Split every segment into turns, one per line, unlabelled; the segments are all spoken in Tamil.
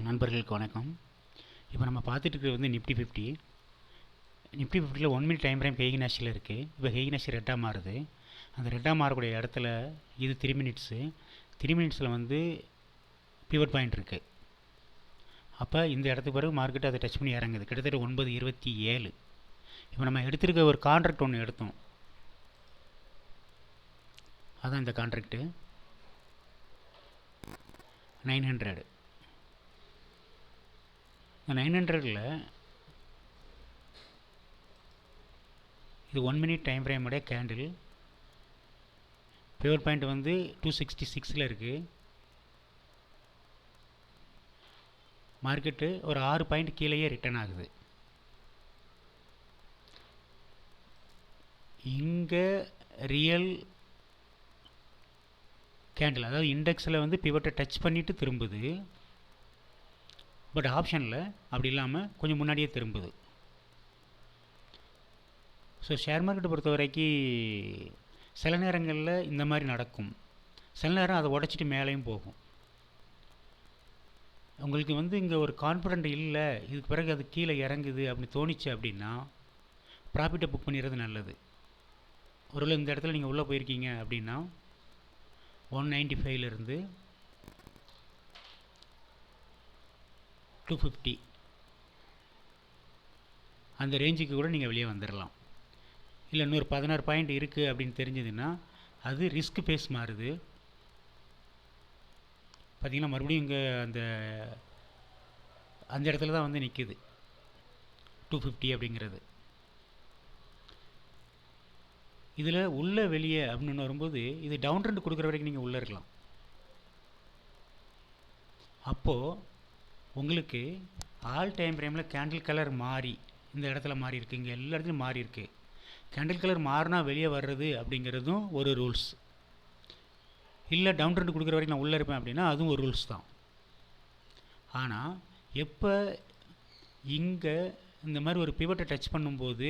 நண்பர்களுக்கு வணக்கம். இப்போ நம்ம பார்த்துட்டு இருக்கிறது வந்து நிஃப்டி 50. நிஃப்டி 50ல் 1 மினிட் டைம் ஃப்ரேம் ஹெய்கினாஷியில் இருக்குது. இப்போ ஹெய்கினாஷி ரெட்டாக மாறுது. அந்த ரெட்டாக மாறக்கூடிய இடத்துல இது 3 மினிட்ஸு. 3 மினிட்ஸில் வந்து பிவட் பாயிண்ட் இருக்குது. அப்போ இந்த இடத்துக்கு பிறகு மார்க்கெட் அதை டச் பண்ணி இறங்குது. கிட்டத்தட்ட 9.27. இப்போ நம்ம எடுத்திருக்க ஒரு கான்ட்ராக்ட் ஒன்று எடுத்தோம். அதான் இந்த கான்ட்ராக்டு 900. இந்த 900ல் இது 1 மினிட் டைம் ஃப்ரேமுடைய கேண்டில். பிவட் பாயிண்ட் வந்து 266ல் இருக்குது. மார்க்கெட்டு ஒரு 6 பாயிண்ட் கீழேயே ரிட்டர்ன் ஆகுது. இங்கே ரியல் கேண்டில், அதாவது இண்டெக்ஸில் வந்து பிவட்டை டச் பண்ணிவிட்டு திரும்புது. பட் ஆப்ஷனில் அப்படி இல்லாமல் கொஞ்சம் முன்னாடியே திரும்புது. ஸோ ஷேர் மார்க்கெட்டை பொறுத்த வரைக்கும் சில நேரங்களில் இந்த மாதிரி நடக்கும். சில நேரம் அதை உடச்சிட்டு மேலேயும் போகும். உங்களுக்கு வந்து இங்கே ஒரு கான்ஃபிடென்ட் இல்லை, இதுக்கு பிறகு அது கீழே இறங்குது அப்படின்னு தோணிச்சு அப்படின்னா ப்ராஃபிட்டை புக் பண்ணிடுறது நல்லது. ஒருவேளை இந்த இடத்துல நீங்கள் உள்ளே போயிருக்கீங்க அப்படின்னா 195லேருந்து 250 அந்த ரேஞ்சுக்கு கூட நீங்கள் வெளியே வந்துடலாம். இல்லை இன்னொரு 16 பாயிண்ட் இருக்குது அப்படின்னு தெரிஞ்சதுன்னா அது ரிஸ்க் பேஸ் மாறுது. பார்த்திங்கன்னா மறுபடியும் இங்கே அந்த இடத்துல தான் வந்து நிற்குது 250 அப்படிங்கிறது. இதில் உள்ளே வெளியே அப்படின்னு வரும்போது இது டவுன் ட்ரெண்ட் கொடுக்குற வரைக்கும் நீங்கள் உள்ளே இருக்கலாம். அப்போது உங்களுக்கு ஆல் டைம் ஃப்ரேமில் கேண்டில் கலர் மாறி இந்த இடத்துல மாறி இருக்குது, இங்கே எல்லா இடத்துலையும் மாறி இருக்குது. கேண்டில் கலர் மாறினா வெளியே வர்றது அப்படிங்கிறதும் ஒரு ரூல்ஸ். இல்லை டவுன் ட்ரெண்ட் கொடுக்குற வரைக்கும் நான் உள்ளே இருப்பேன் அப்படின்னா அதுவும் ஒரு ரூல்ஸ் தான். ஆனால் எப்போ இங்கே இந்த மாதிரி ஒரு பிவட்டை டச் பண்ணும்போது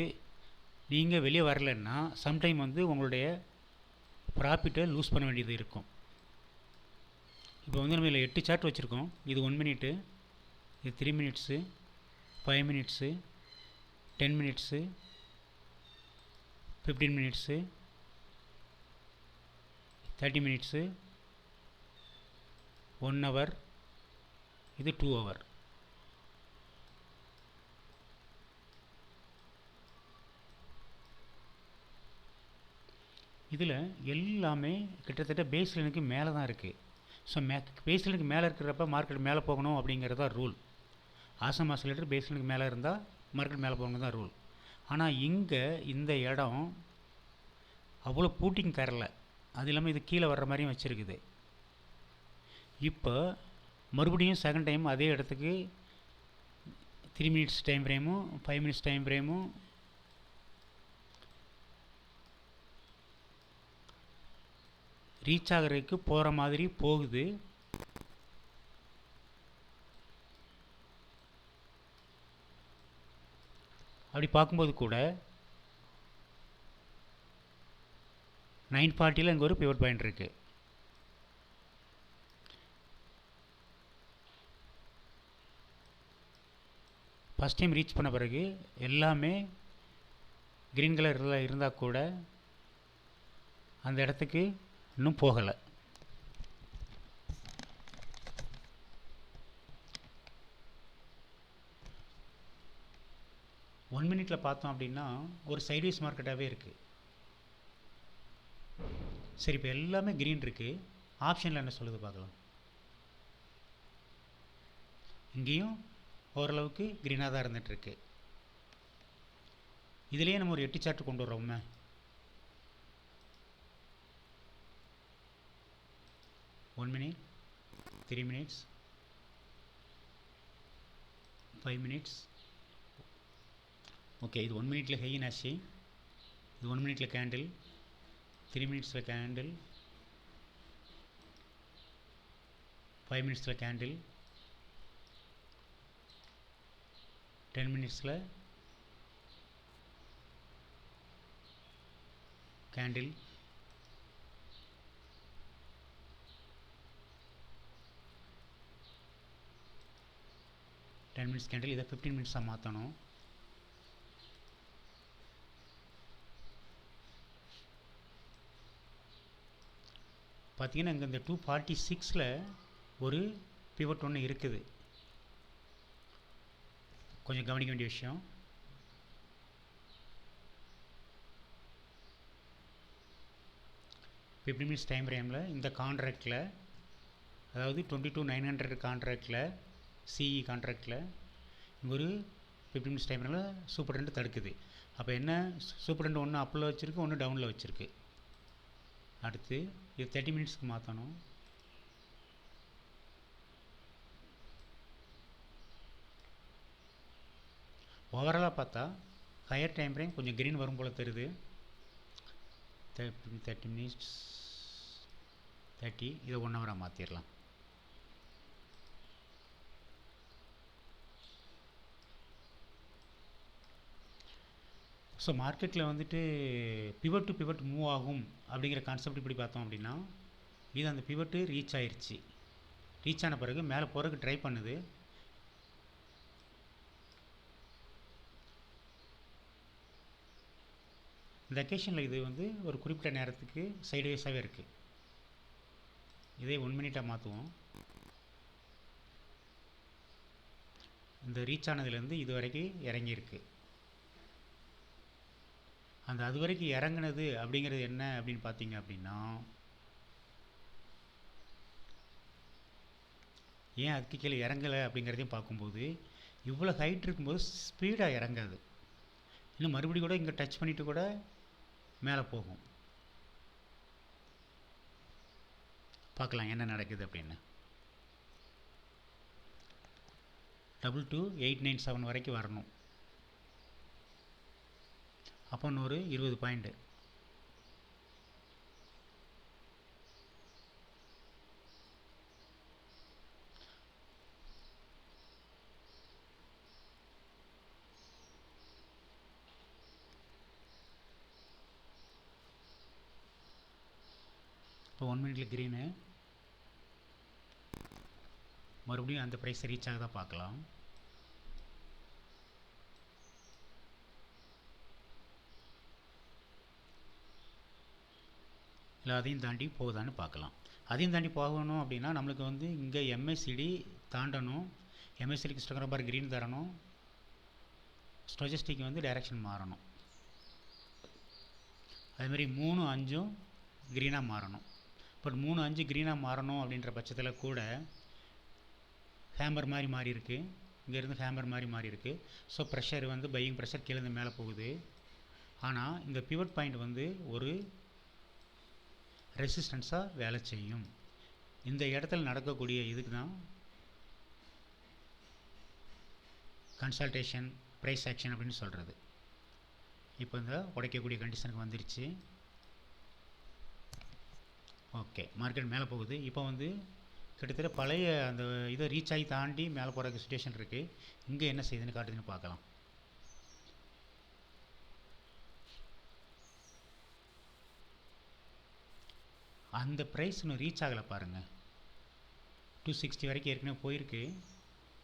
நீங்கள் வெளியே வரலைன்னா சம்டைம் வந்து உங்களுடைய ப்ராஃபிட்டை லூஸ் பண்ண வேண்டியது இருக்கும். இப்போ வந்து நம்ம இதில் 8 சார்ட் வச்சுருக்கோம். இது 1 மினிட்டு, இது 3 minutes, 5 minutes, 10 minutes, 15 minutes, 30 minutes, 1 hour, இது 2 ஹவர். இதில் எல்லாமே கிட்டத்தட்ட பேஸ் லைனுக்கு மேலே தான் இருக்குது. ஸோ பேஸ் லைனுக்கு மேலே இருக்கிறப்ப மார்க்கெட் மேலே போகணும் அப்படிங்கிறது தான் ரூல். ஆசம் ஆசிலேட்டர் பேஸ் லைனுக்கு மேலே இருந்தால் மார்க்கெட் மேலே போகணும் தான் ரூல். ஆனால் இங்கே இந்த இடம் அவ்வளோ பூட்டிங் தரல, அது இல்லாமல் இது கீழே வர்ற மாதிரியும் வச்சுருக்குது. இப்போ மறுபடியும் செகண்ட் டைம் அதே இடத்துக்கு 3 மினிட்ஸ் டைம் ஃப்ரேமும் 5 மினிட்ஸ் டைம் ஃப்ரேமும் ரீச் ஆகிறதுக்கு போகிற மாதிரி போகுது. அப்படி பார்க்கும்போது கூட 940ல் இங்கே ஒரு பிவட் பாயிண்ட் இருக்குது. ஃபஸ்ட் டைம் ரீச் பண்ண பிறகு எல்லாமே க்ரீன் கலரில் இருந்தால் கூட அந்த இடத்துக்கு இன்னும் போகலை. ஒன் மினிட்டில் பார்த்தோம் அப்படின்னா ஒரு சைட்வேஸ் மார்க்கெட்டாகவே இருக்குது. சரி, இப்போ எல்லாமே க்ரீன் இருக்குது. ஆப்ஷனில் என்ன சொல்லுது பார்க்கலாம். இங்கேயும் ஓரளவுக்கு க்ரீனாக தான் இருந்துகிட்ருக்கு. இதுலேயே நம்ம ஒரு 8 சார்ட் கொண்டு வர்றோமே. One minute, 3 minutes, 5 minutes. Okay, இது 1 மினிட்டில் ஹெய்கினாஷி, இது 1 மினிட்டில் கேண்டில், 3 மினிட்ஸில் கேண்டில், 5 மினிட்ஸில் கேண்டில், 10 மினிட்ஸில் கேண்டில், 10 மினிட்ஸ் கேண்டில், இதை 15 மினிட்ஸாக மாற்றணும். பார்த்தீங்கன்னா இங்கே இந்த 246ல் ஒரு பிவட் ஒன்று இருக்குது. கொஞ்சம் கவனிக்க வேண்டிய விஷயம். ஃபிஃப்டி மினிட்ஸ் டைம் ஃப்ரேமில் இந்த கான்ட்ராக்டில், அதாவது 22,900 கான்ட்ராக்டில், சிஇ கான்ட்ராக்டில் ஒரு 15 மினிட்ஸ் டைம் ஃப்ரேமில் சூப்பர் ட்ரெண்ட் தடுக்குது. அப்போ என்ன, சூப்பர் ட்ரெண்ட் ஒன்று அப்பில் வச்சுருக்கு, ஒன்று டவுனில் வச்சுருக்கு. அடுத்து இது 30 மினிட்ஸ்க்கு மாற்றணும். ஓவராலாக பார்த்தா ஹையர் டைம் ஃப்ரேம் கொஞ்சம் க்ரீன் வரும் போல் தெரியுது. 30 மினிட்ஸ் 30, இதை 1 ஹவராக மாற்றிடலாம். ஸோ மார்க்கெட்டில் வந்துட்டு பிவட் டு பிவட் மூவ் ஆகும் அப்படிங்கிற கான்செப்ட் இப்படி பார்த்தோம் அப்படின்னா, இது அந்த பிவட்டு ரீச் ஆயிடுச்சு. ரீச் ஆன பிறகு மேலே போகிறதுக்கு ட்ரை பண்ணுது. இந்த அக்கேஷனில் இது வந்து ஒரு குறிப்பிட்ட நேரத்துக்கு சைட்வேஸாகவே இருக்குது. இதே 1 மினிட்டாக மாற்றுவோம். இந்த ரீச் ஆனதுலேருந்து இது வரைக்கும் இறங்கியிருக்கு. அந்த அது வரைக்கும் இறங்குனது அப்படிங்கிறது என்ன அப்படின்னு பார்த்தீங்க அப்படின்னா, ஏன் அதுக்கு கீழே இறங்கலை அப்படிங்கிறதையும் பார்க்கும்போது, இவ்வளோ ஹைட் இருக்கும்போது ஸ்பீடாக இறங்காது. இன்னும் மறுபடியும் கூட இங்கே டச் பண்ணிவிட்டு கூட மேலே போகும். பார்க்கலாம் என்ன நடக்குது அப்படின்னு. 22897 வரைக்கும் வரணும். அப்போ இன்னொரு 20 பாயிண்ட்டு. இப்போ 1 மினிட்ல க்ரீனு, மறுபடியும் அந்த ப்ரைஸை ரீச் ஆகுதா பார்க்கலாம். இல்லை அதையும் தாண்டி போகுதான்னு பார்க்கலாம். அதையும் தாண்டி போகணும் அப்படின்னா நம்மளுக்கு வந்து இங்கே எம்ஏசிடி தாண்டணும். எம்ஏசிடிக்கு ஹிஸ்டோகிராம் பார் க்ரீன் தரணும். ஸ்டோஜஸ்டிக் வந்து டைரக்ஷன் மாறணும். அதேமாதிரி 3, 5 க்ரீனாக மாறணும். பட் 3, 5 க்ரீனாக மாறணும் அப்படின்ற பட்சத்தில் கூட ஹேமர் மாதிரி மாறி இருக்குது. இங்கேருந்து ஹேமர் மாதிரி மாறி இருக்குது. ஸோ ப்ரெஷர் வந்து பையிங் ப்ரெஷர் கீழே மேலே போகுது. ஆனால் இந்த பிவட் பாயிண்ட் வந்து ஒரு ரெசிஸ்டன்ஸாக வேலை செய்யும். இந்த இடத்துல நடக்கக்கூடிய இதுக்கு தான் கன்சல்டேஷன் ப்ரைஸ் ஆக்ஷன் அப்படின்னு சொல்கிறது. இப்போ இந்த உடைக்கக்கூடிய கண்டிஷனுக்கு வந்துருச்சு. ஓகே, மார்க்கெட் மேலே போகுது. இப்போ வந்து கிட்டத்தட்ட பழைய அந்த இதை ரீச் ஆகி தாண்டி மேலே போகிற சுச்சுவேஷன் இருக்குது. இங்கே என்ன செய்யுதுன்னு காட்டுதுன்னு பார்க்கலாம். அந்த ப்ரைஸ் இன்னும் ரீச் ஆகலை பாருங்கள். 260 வரைக்கும் ஏற்கனவே போயிருக்கு.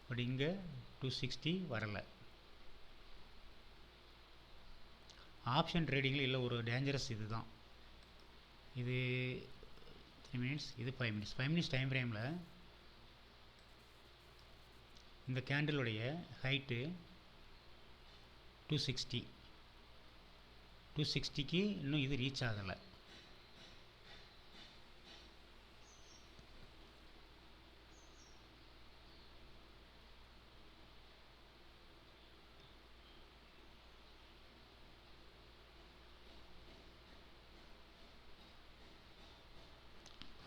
பட் இங்கே 260 வரலை. ஆப்ஷன் ட்ரேடிங்கில் இல்லை ஒரு டேஞ்சரஸ் இது தான் இது. 3 மினிட்ஸ், இது 5 மினிட்ஸ். 5 மினிட்ஸ் டைம் ஃப்ரேமில் இந்த கேண்டிலுடைய ஹைட்டு 260. 260க்கு இன்னும் இது ரீச் ஆகலை.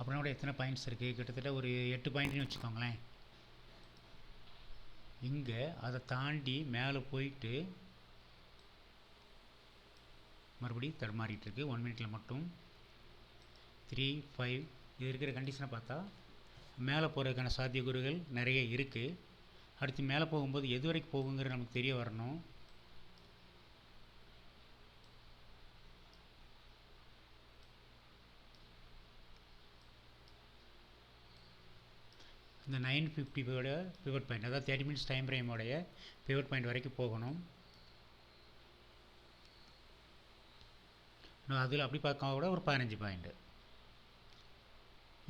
அப்படின்னா கூட எத்தனை பாயிண்ட்ஸ் இருக்குது? கிட்டத்தட்ட ஒரு 8 பாயிண்ட்னு வச்சுக்கோங்களேன். இங்கே அதை தாண்டி மேலே போயிட்டு மறுபடியும் தடுமாறிட்டுருக்கு. 1 மினிட்டில் மட்டும் 3, 5 இது இருக்கிற கண்டிஷனை பார்த்தா மேலே போகிறதுக்கான சாத்தியக்கூறுகள் நிறைய இருக்குது. அடுத்து மேலே போகும்போது எது வரைக்கும் போகுங்கிறது நமக்கு தெரிய வரணும். இந்த 950 பிவட் பாயிண்ட், அதாவது 30 மினிட்ஸ் டைம் ஃப்ரேமோடைய பிவட் பாயிண்ட் வரைக்கும் போகணும். அதில் அப்படி பார்க்க கூட ஒரு 15 பாயிண்ட்டு.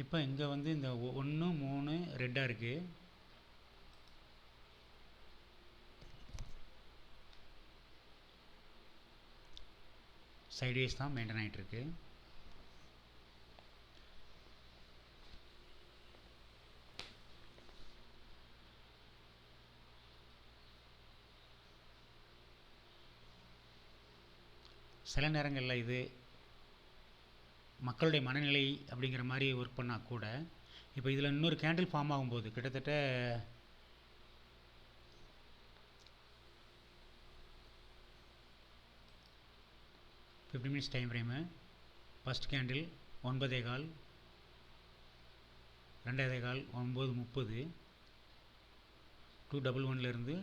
இப்போ இங்கே வந்து இந்த 1 3 ரெட்டாக இருக்குது. சைட்வேஸ் தான் மெயின்டைன் ஆகிட்டுருக்கு. சில நேரங்களில் இது மக்களுடைய மனநிலை அப்படிங்கிற மாதிரி ஒர்க் பண்ணால் கூட, இப்போ இதில் இன்னொரு கேண்டில் ஃபார்ம் ஆகும்போது கிட்டத்தட்ட 50 minutes time frame, first candle 9:15, 2:15, 9:30, 211லேருந்து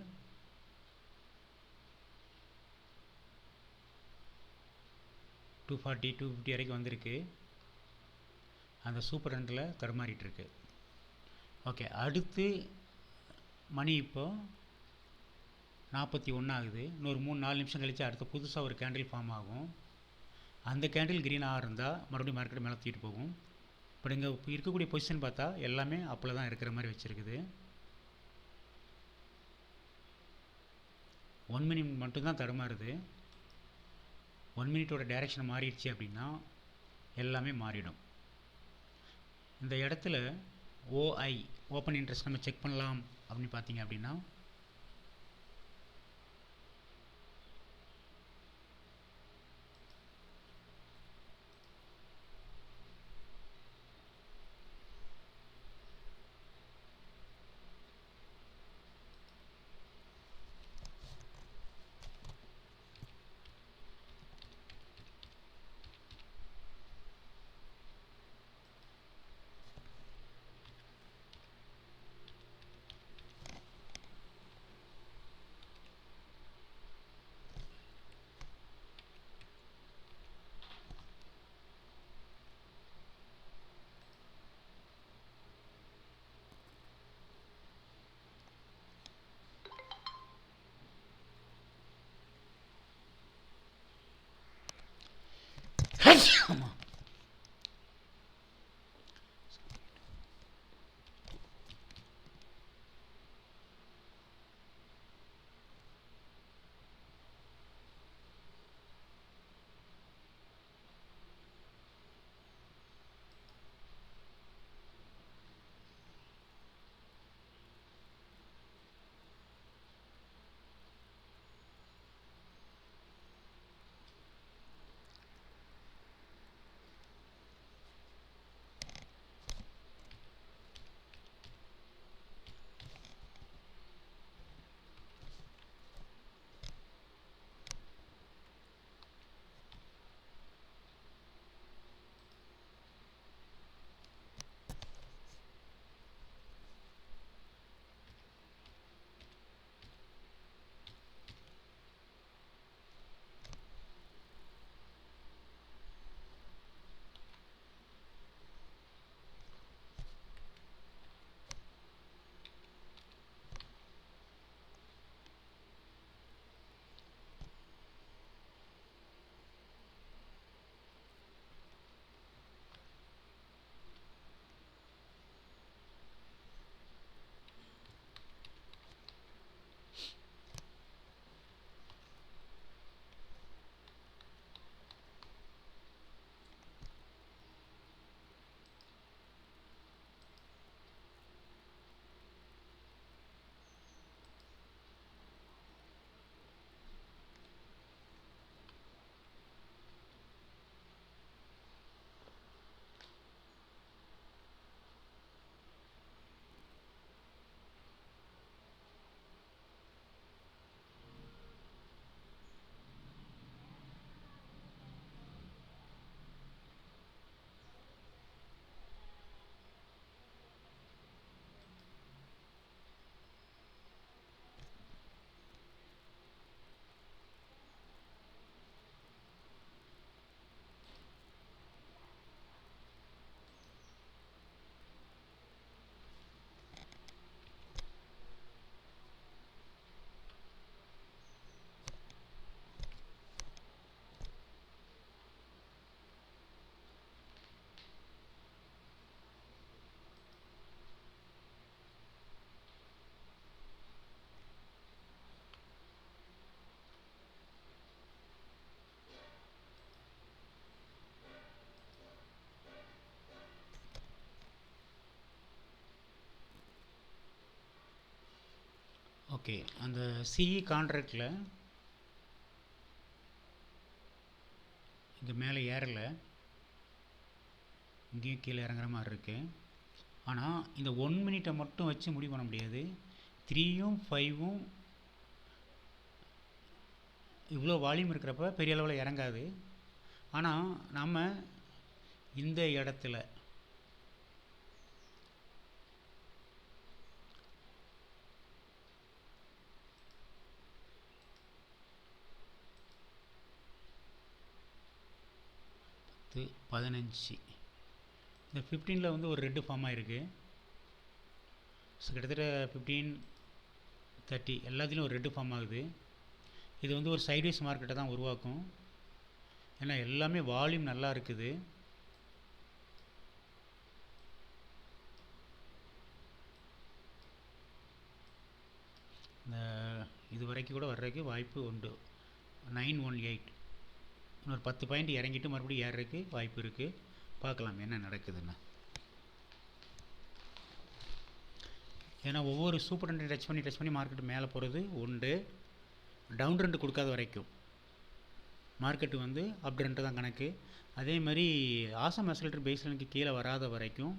240 250 வரைக்கும் வந்திருக்கு. அந்த சூப்பர் ட்ரெண்டில் தடுமாறிட்டுருக்கு. ஓகே, அடுத்து மணி இப்போது 41 ஆகுது. இன்னொரு 3-4 நிமிஷம் கழித்து அடுத்த புதுசாக ஒரு கேண்டில் ஃபார்ம் ஆகும். அந்த கேண்டில் க்ரீனாக இருந்தால் மறுபடியும் மார்க்கெட் மேலே தூக்கிட்டு போகும். இப்போ இங்கே இருக்கக்கூடிய பொசிஷன் பார்த்தா எல்லாமே அப்பில் தான் இருக்கிற மாதிரி வச்சுருக்குது. 1 மினிட் மட்டும்தான் தடுமாறுது. 1 மினிட்டோட டைரெக்ஷன் மாறிடுச்சு அப்படின்னா எல்லாமே மாறிடும். இந்த இடத்துல ஓஐ, ஓப்பன் இன்ட்ரெஸ்ட், நம்ம செக் பண்ணலாம் அப்படின்னு பார்த்தீங்க அப்படின்னா ஆமாம், ஓகே, அந்த சிஇ கான்ட்ராக்டில் இங்கே மேலே ஏறலை, இங்கேயும் கீழே இறங்குற மாதிரி இருக்குது. ஆனால் இந்த 1 மினிட்டை மட்டும் வச்சு முடிவு பண்ண முடியாது. 3யும் 5ம் இவ்வளோ வால்யூம் இருக்கிறப்ப பெரிய அளவில் இறங்காது. ஆனால் நம்ம இந்த இடத்துல இது 15, இந்த 15ல் வந்து ஒரு ரெட்டு ஃபார்ம் ஆகிருக்கு. ஸோ கிட்டத்தட்ட 15, 30 எல்லாத்துலேயும் ஒரு ரெட்டு ஃபார்ம் ஆகுது. இது வந்து ஒரு சைட்வேஸ் மார்க்கெட்டை தான் உருவாக்கும். ஏன்னா எல்லாமே வால்யூம் நல்லா இருக்குது. இந்த இது வரைக்கும் கூட வர்றதுக்கு வாய்ப்பு உண்டு. 918 இன்னொரு 10 பாயிண்ட் இறங்கிட்டு மறுபடியும் ஏறுறதுக்கு வாய்ப்பு இருக்குது. பார்க்கலாம் என்ன நடக்குதுன்னு. ஏன்னா ஒவ்வொரு சூப்பர் ட்ரெண்டை டச் பண்ணி மார்க்கெட்டு மேலே போகிறது உண்டு. டவுன் ட்ரெண்ட் கொடுக்காத வரைக்கும் மார்க்கெட்டு வந்து அப் ட்ரெண்ட் தான் கணக்கு. அதே மாதிரி ஆசம் அசல்ட்ரு பேஸ்லைனுக்கு கீழே வராத வரைக்கும்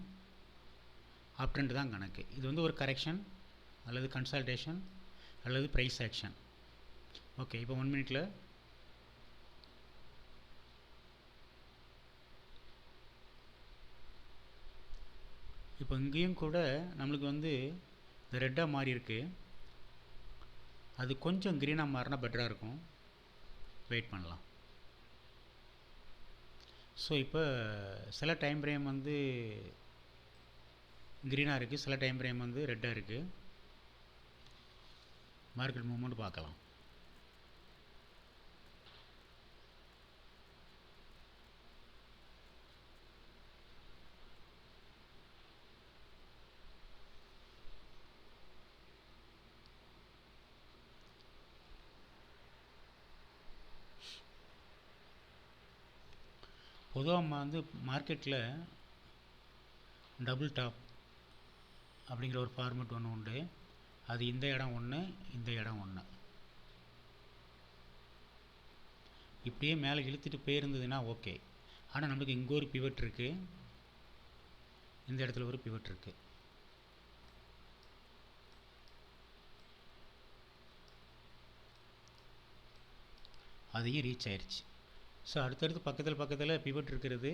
அப் ட்ரெண்ட் தான் கணக்கு. இது வந்து ஒரு கரெக்ஷன் அல்லது கன்சால்டேஷன் அல்லது ப்ரைஸ் ஆக்ஷன். ஓகே, இப்போ 1 மினிட்டில் இப்போ இங்கேயும் கூட நம்மளுக்கு வந்து இந்த ரெட்டாக மாறி இருக்குது. அது கொஞ்சம் க்ரீனாக மாறினா பெட்டராக இருக்கும். வெயிட் பண்ணலாம். ஸோ இப்போ சில டைம் ஃப்ரேம் வந்து க்ரீனாக இருக்குது, சில டைம் ஃப்ரேம் வந்து ரெட்டாக இருக்குது. மார்க்கெட் மூவ்மெண்ட் பார்க்கலாம். பொதுவாக வந்து மார்க்கெட்டில் டபுள் டாப் அப்படிங்கிற ஒரு ஃபார்மெட் ஒன்று உண்டு. அது இந்த இடம் ஒன்று, இந்த இடம் ஒன்று. இப்படியே மேலே இழுத்துட்டு போயிருந்ததுன்னா ஓகே. ஆனால் நம்மளுக்கு இங்கே ஒரு பிவட் இருக்குது, இந்த இடத்துல ஒரு பிவட் இருக்குது. அதையும் ரீச் ஆயிடுச்சு. ஸோ அடுத்தடுத்து பக்கத்தில் பிவட் இருக்கிறது.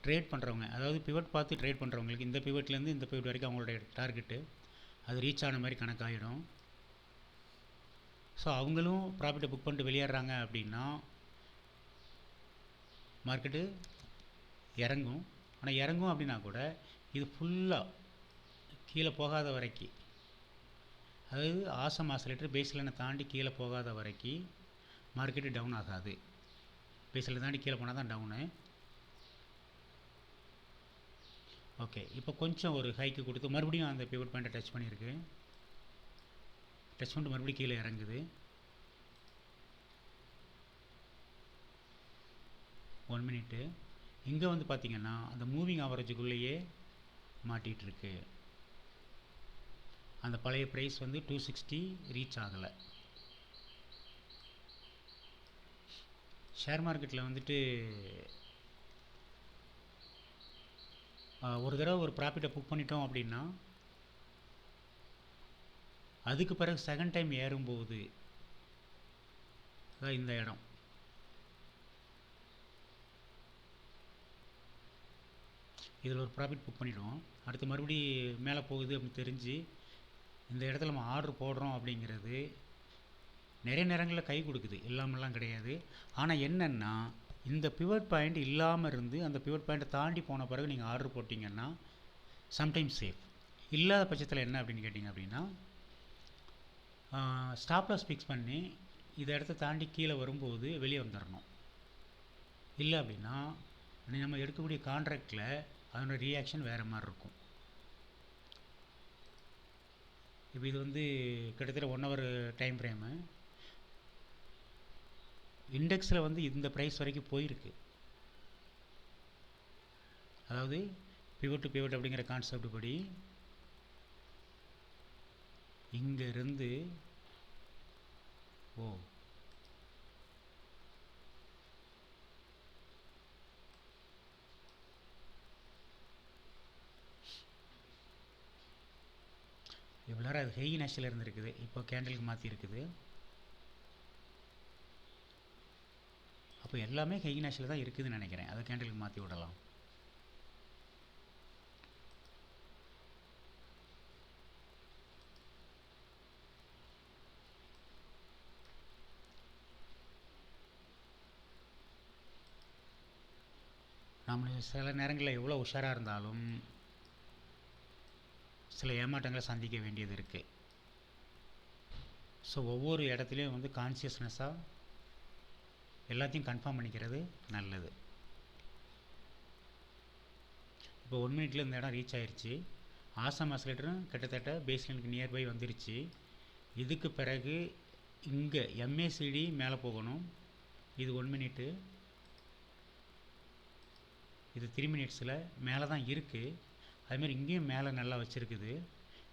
ட்ரேட் பண்ணுறவங்க, அதாவது பிவட் பார்த்து ட்ரேட் பண்ணுறவங்களுக்கு இந்த பிவட்லேருந்து இந்த பிவட் வரைக்கும் அவங்களுடைய டார்கெட்டு அது ரீச் ஆன மாதிரி கணக்காகிடும். ஸோ அவங்களும் ப்ராஃபிட்டை புக் பண்ணிட்டு வெளியேறாங்க அப்படின்னா மார்க்கெட்டு இறங்கும். ஆனால் இறங்கும் அப்படின்னா கூட இது ஃபுல்லாக கீழே போகாத வரைக்கும், அதாவது ஆசம் ஆசலேட்டர் பேஸ்லைனை தாண்டி கீழே போகாத வரைக்கும் மார்க்கெட்டு டவுன் ஆகாது. பேஸ்லைனை தாண்டி கீழே போனால் தான் டவுனு. ஓகே, இப்போ கொஞ்சம் ஒரு ஹைக்கு கொடுத்து மறுபடியும் அந்த பிவட் பாயிண்ட்டை டச் பண்ணியிருக்கு. டச் பண்ணிட்டு மறுபடியும் கீழே இறங்குது. 1 மினிட்டு இங்கே வந்து பார்த்திங்கன்னா அந்த மூவிங் ஆவரேஜுக்குள்ளேயே மாட்டிகிட்ருக்கு. அந்த பழைய ப்ரைஸ் வந்து 260 ரீச் ஆகலை. ஷேர் மார்க்கெட்டில் வந்துட்டு ஒரு தடவை ஒரு ப்ராஃபிட்டை புக் பண்ணிட்டோம் அப்படின்னா அதுக்கு பிறகு செகண்ட் டைம் ஏறும்போது அதான் இந்த இடம் இதில் ஒரு ப்ராஃபிட் புக் பண்ணிவிடுவோம். அடுத்து மறுபடி மேலே போகுது அப்படின்னு தெரிஞ்சு இந்த இடத்துல நம்ம ஆர்டர் போடுறோம் அப்படிங்கிறது நிறைய நேரங்களில் கை கொடுக்குது, இல்லாமலாம் கிடையாது. ஆனால் என்னென்னா இந்த பிவட் பாயிண்ட் இல்லாமல் இருந்து அந்த பிவட் பாயிண்ட்டை தாண்டி போன பிறகு நீங்கள் ஆர்டர் போட்டிங்கன்னா சம்டைம்ஸ் சேஃப். இல்லாத பட்சத்தில் என்ன அப்படின்னு கேட்டிங்க அப்படின்னா ஸ்டாப் லாஸ் ஃபிக்ஸ் பண்ணி இந்த இடத்த தாண்டி கீழே வரும்போது வெளியே வந்துடணும். இல்லை அப்படின்னா நம்ம எடுக்கக்கூடிய கான்ட்ராக்டில் அதனோட ரியாக்ஷன் வேறு மாதிரி இருக்கும். இப்போ இது வந்து கிட்டத்தட்ட 1 ஹவர் டைம் ஃப்ரேமு. இண்டெக்ஸில் வந்து இந்த ப்ரைஸ் வரைக்கும் போயிருக்கு. அதாவது பிவட் டு பிவட் அப்படிங்கிற கான்செப்ட் படி இங்கேருந்து ஓ இவ்வளோ நேரம் அது ஹெய் நேஷில் இருந்துருக்குது, இப்போ கேண்டிலுக்கு மாற்றி இருக்குது. அப்போ எல்லாமே ஹெய் நேஷில் தான் இருக்குதுன்னு நினைக்கிறேன். அதை கேண்டிலுக்கு மாற்றி விடலாம். நம்ம சில நேரங்களில் எவ்வளோ உஷாராக இருந்தாலும் சில ஏமாற்றங்களை சந்திக்க வேண்டியது இருக்குது. ஸோ ஒவ்வொரு இடத்துலையும் வந்து கான்சியஸ்னஸாக எல்லாத்தையும் கன்ஃபார்ம் பண்ணிக்கிறது நல்லது. இப்போ 1 மினிட்ல இந்த இடம் ரீச் ஆயிடுச்சு. ஆசம் ஆசிலேட்டரும் கிட்டத்தட்ட பேஸ்லைனுக்கு நியர்பை வந்துருச்சு. இதுக்கு பிறகு இங்கே எம்ஏசிடி மேலே போகணும். இது 1 மினிட்டு, இது 3 மினிட்ஸில் மேலே தான் இருக்குது. அதுமாதிரி இங்கேயும் மேலே நல்லா வச்சுருக்குது.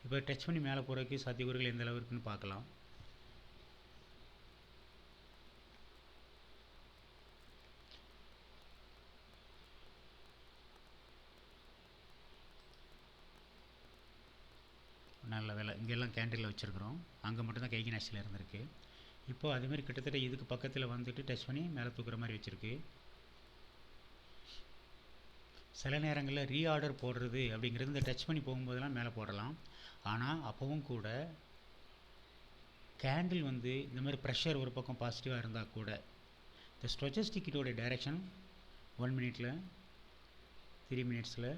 இப்போ டச் பண்ணி மேலே போகிறதுக்கு சாத்தியக்கூறுகள் எந்த அளவு இருக்குன்னு பார்க்கலாம். நல்ல வேலை, இங்கெல்லாம் கேண்டிலில் வச்சுருக்குறோம். அங்கே மட்டும்தான் கைக்கு நேஷில் இருந்திருக்கு. இப்போது அதுமாரி கிட்டத்தட்ட இதுக்கு பக்கத்தில் வந்துட்டு டச் பண்ணி மேலே தூக்குற மாதிரி வச்சுருக்கு. சில நேரங்களில் ரீஆர்டர் போடுறது அப்படிங்கிறது இந்த டச் பண்ணி போகும்போதெல்லாம் மேலே போடலாம். ஆனால் அப்போவும் கூட கேண்டில் வந்து இந்த மாதிரி ப்ரெஷர் ஒரு பக்கம் பாசிட்டிவாக இருந்தால் கூட இந்த ஸ்டொச்சஸ்டிக்கோட டைரெக்ஷன் 1 மினிட்ல, 3 மினிட்ஸில்,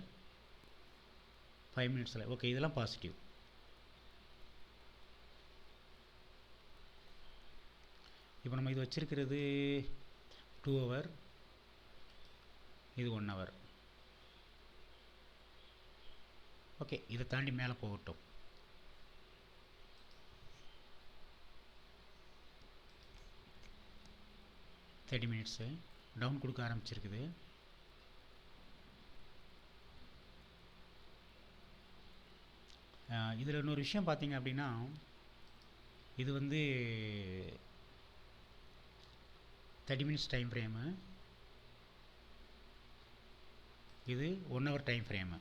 5 மினிட்ஸில், ஓகே இதெல்லாம் பாசிட்டிவ். இப்போ நம்ம இது வச்சுருக்கிறது 2 ஹவர், இது 1 ஹவர். ஓகே, இதை தாண்டி மேலே போகட்டும். தேர்ட்டி மினிட்ஸு டவுன் கொடுக்க ஆரம்பிச்சிருக்குது. இதில் இன்னொரு விஷயம் பார்த்தீங்க அப்படின்னா, இது வந்து 30 மினிட்ஸ் டைம் ஃப்ரேமு, இது 1 ஹவர் டைம் ஃப்ரேமு.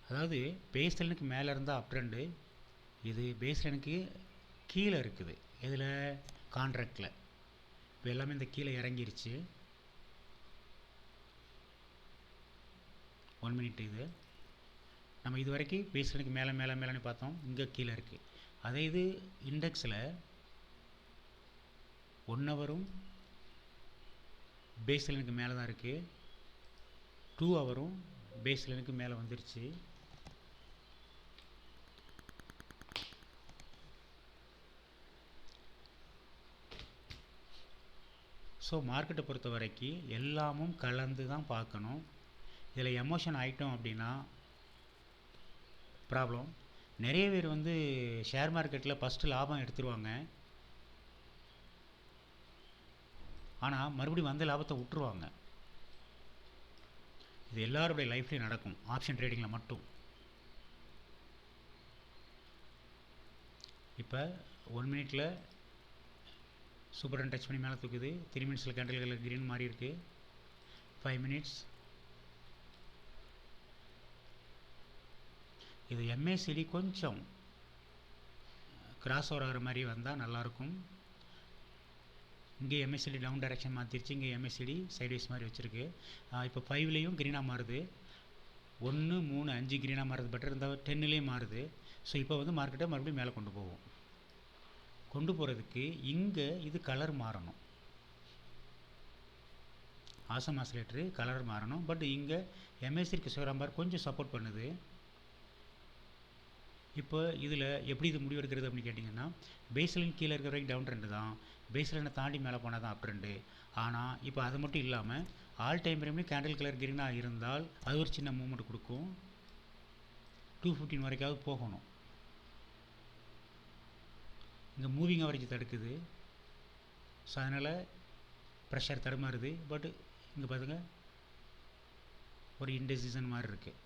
அதாவது பேஸ் லைனுக்கு மேலே இருந்தால் அப் ட்ரெண்டு, இது பேஸ் லைனுக்கு கீழே இருக்குது. இதில் கான்ட்ராக்டில் இப்போ எல்லாமே இந்த கீழே இறங்கிருச்சு. 1 மினிட் இது நம்ம இது வரைக்கும் பேஸ் லைனுக்கு மேலே மேலே மேலேன்னு பார்த்தோம், இங்கே கீழே இருக்குது. அதே இது இண்டெக்ஸில் 1 ஹவரும் பேஸ் லைனுக்கு மேலே தான் இருக்குது, 2 ஹவரும் பேஸ் லைனுக்கு மேலே வந்துருச்சு. ஸோ மார்க்கெட்டை பொறுத்த வரைக்கும் எல்லாமும் கலந்து தான் பார்க்கணும். இதில் எமோஷன் ஆகிட்டோம் அப்படின்னா ப்ராப்ளம். நிறைய பேர் வந்து ஷேர் மார்க்கெட்டில் ஃபஸ்ட்டு லாபம் எடுத்துருவாங்க, ஆனால் மறுபடியும் வந்த லாபத்தை விட்டுருவாங்க. இது எல்லாருடைய லைஃப்லேயும் நடக்கும், ஆப்ஷன் ட்ரேடிங்கில் மட்டும். இப்போ 1 மினிட்டில் சூப்பர் டன் டச் பண்ணி மேலே தூக்குது, 3 மினிட்ஸில் கேண்டில் கிரீன் மாறி இருக்குது, 5 மினிட்ஸ். இது எம்ஏசிடி கொஞ்சம் கிராஸ் ஓவர் ஆகிற மாதிரி வந்தால் நல்லாயிருக்கும். இங்கே எம்ஏசிடி டவுன் டைரெக்ஷன் மாற்றிருச்சு, இங்கே எம்ஏசிடி சைட்வைஸ் மாதிரி வச்சுருக்கு. இப்போ 5லேயும் க்ரீனாக மாறுது, 1, 3, 5 க்ரீனாக மாறுது பெட்டர், இந்த 10லேயும் மாறுது. ஸோ இப்போ வந்து மார்க்கெட்டை மறுபடியும் மேலே கொண்டு போகும். கொண்டு போகிறதுக்கு இங்கே இது கலர் மாறணும், ஆசம் ஆசிலேட்டரு கலர் மாறணும். பட் இங்கே எம்ஏசிடி சிவராம்பார் கொஞ்சம் சப்போர்ட் பண்ணுது. இப்போ இதில் எப்படி இது முடிவெடுக்கிறது அப்படின்னு கேட்டிங்கன்னா, பேஸ்லைன் கீழே இருக்கிற வரைக்கும் டவுன் ட்ரெண்டு தான், பேஸ்லைனை தாண்டி மேலே போனால் தான் அப் ட்ரெண்டு. ஆனால் இப்போ அது மட்டும் இல்லாமல் ஆல் டைம் ஃப்ரேம்லேயும் கேண்டில் கலர் கிரீனாக இருந்தால் அது ஒரு சின்ன மூவ்மெண்ட் கொடுக்கும், 215 வரைக்காவது போகணும். இங்கே மூவிங் ஆவரேஜ் தடுக்குது, ஸோ அதனால் ப்ரெஷர் தடுமாறுது. பட் இங்கே பாருங்க ஒரு இன்டெசிஷன் மாதிரி இருக்குது.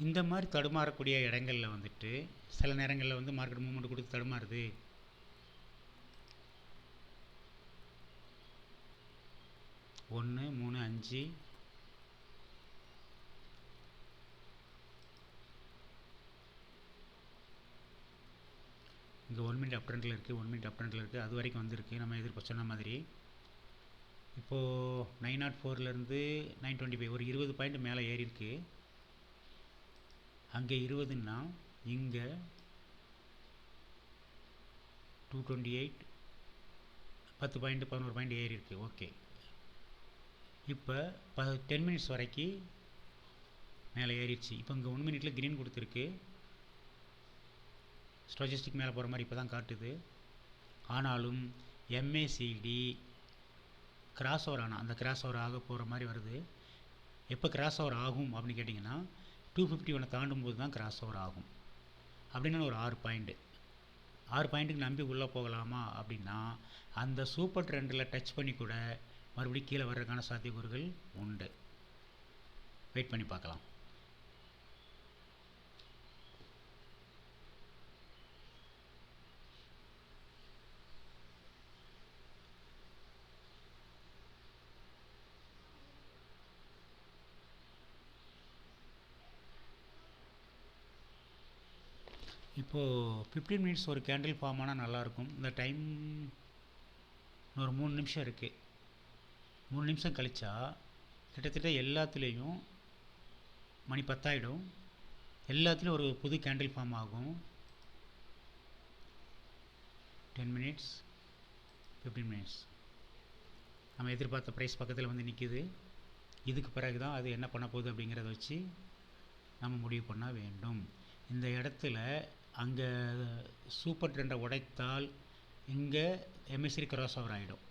இந்த மாதிரி தடுமாறக்கூடிய இடங்களில் வந்துட்டு சில நேரங்களில் வந்து மார்க்கெட் மூவ்மெண்ட் கொடுத்து தடுமாறுது. ஒன்று 3 5 இங்கே 1 மினிட் அப் ட்ரெண்டில் இருக்குது, 1 மினிட் அப் ட்ரெண்டில் இருக்குது. அது வரைக்கும் வந்திருக்கு நம்ம சொன்ன மாதிரி. இப்போது 904லேருந்து 925 ஒரு 20 பாயிண்ட் மேலே ஏறி இருக்கு. அங்கே 20ன்னா இங்கே 228 10 பாயிண்ட் 11 பாயிண்ட் ஏறி இருக்கு. ஓகே, இப்போ 10 மினிட்ஸ் வரைக்கும் மேலே ஏறிடுச்சு. இப்போ இங்கே 1 மினிட்டில் க்ரீன் கொடுத்துருக்கு. ஸ்டோஜஸ்டிக் மேலே போகிற மாதிரி இப்போ தான் காட்டுது. ஆனாலும் எம்ஏசிடி கிராஸ் ஓவர் ஆனால் அந்த கிராஸ் ஓவர் ஆக போகிற மாதிரி வருது. எப்போ கிராஸ் ஓவர் ஆகும் அப்படின்னு கேட்டிங்கன்னா 251 தாண்டும் போது தான் கிராஸ் ஓவர் ஆகும். அப்படின்னா ஒரு 6 பாயிண்ட்டுக்கு நம்பி உள்ளே போகலாமா அப்படின்னா அந்த சூப்பர் ட்ரெண்டில் டச் பண்ணி கூட மறுபடியும் கீழே வர்றதுக்கான சாத்தியக்கூறுகள் உண்டு. வெயிட் பண்ணி பார்க்கலாம். இப்போது 15 மினிட்ஸ் ஒரு கேண்டில் ஃபார்ம் ஆனால் நல்லாயிருக்கும். இந்த டைம் ஒரு 3 நிமிஷம் இருக்குது. 3 நிமிஷம் கழிச்சா கிட்டத்தட்ட எல்லாத்துலேயும் மணி 10 ஆகிடும். எல்லாத்துலேயும் ஒரு புது கேண்டில் ஃபார்ம் ஆகும். 10 மினிட்ஸ் 15 மினிட்ஸ் நம்ம எதிர்பார்த்த ப்ரைஸ் பக்கத்தில் வந்து நிற்கிது. இதுக்கு பிறகு தான் அது என்ன பண்ண போகுது அப்படிங்கிறத வச்சு நம்ம முடிவு பண்ண வேண்டும். இந்த இடத்துல அங்கே சூப்பர் ட்ரெண்டை உடைத்தால் இங்கே எம்எஸ்சி கிராஸ் ஓவர் ஆகிடும்.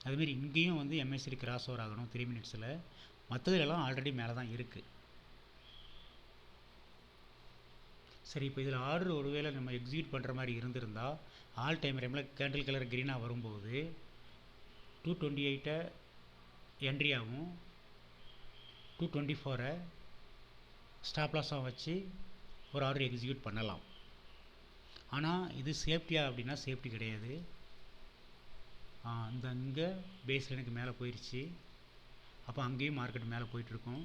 அதுமாரி இங்கேயும் வந்து எம்எஸ்சி கிராஸ் ஓவர் ஆகணும் 3 மினிட்ஸில். மற்றதுலாம் ஆல்ரெடி மேலே தான் இருக்குது. சரி, இப்போ இதில் ஆர்டர் ஒருவேளை நம்ம எக்ஸிக்யூட் பண்ணுற மாதிரி இருந்திருந்தால் ஆல் டைம் ஃப்ரேமில் கேண்டில் கலர் க்ரீனாக வரும்போது 228 என்ட்ரியாகவும் 224 ஸ்டாப் லாஸாக வச்சு ஒரு ஆர்டர் எக்ஸிக்யூட் பண்ணலாம். ஆனால் இது சேஃப்டியா அப்படின்னா சேஃப்டி கிடையாது. இந்த இங்கே பேஸில் எனக்கு மேலே போயிடுச்சு. அப்போ அங்கேயும் மார்க்கெட் மேலே போயிட்டுருக்கும்.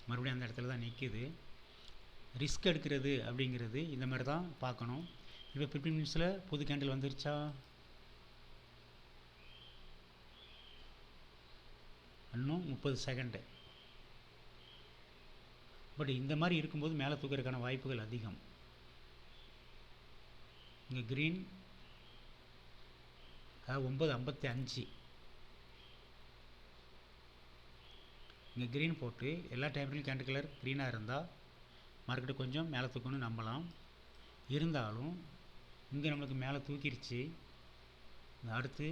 மறுபடியும் அந்த இடத்துல தான் நிற்கிது. ரிஸ்க் எடுக்கிறது அப்படிங்கிறது இந்த மாதிரி தான் பார்க்கணும். இப்போ 15 மினிட்ஸில் புது கேண்டில் வந்துருச்சா? இன்னும் 30 செகண்டு. பட் இந்த மாதிரி இருக்கும்போது மேலே தூக்கிறதுக்கான வாய்ப்புகள் அதிகம். இங்கே க்ரீன் 9:55 இங்கே க்ரீன் போட்டு எல்லா டைம்லையும் கேண்டில் கலர் க்ரீனாக இருந்தால் மார்க்கெட்டு கொஞ்சம் மேலே தூக்கணும்னு நம்பலாம். இருந்தாலும் இங்கே நம்மளுக்கு மேலே தூக்கிடுச்சு. அடுத்து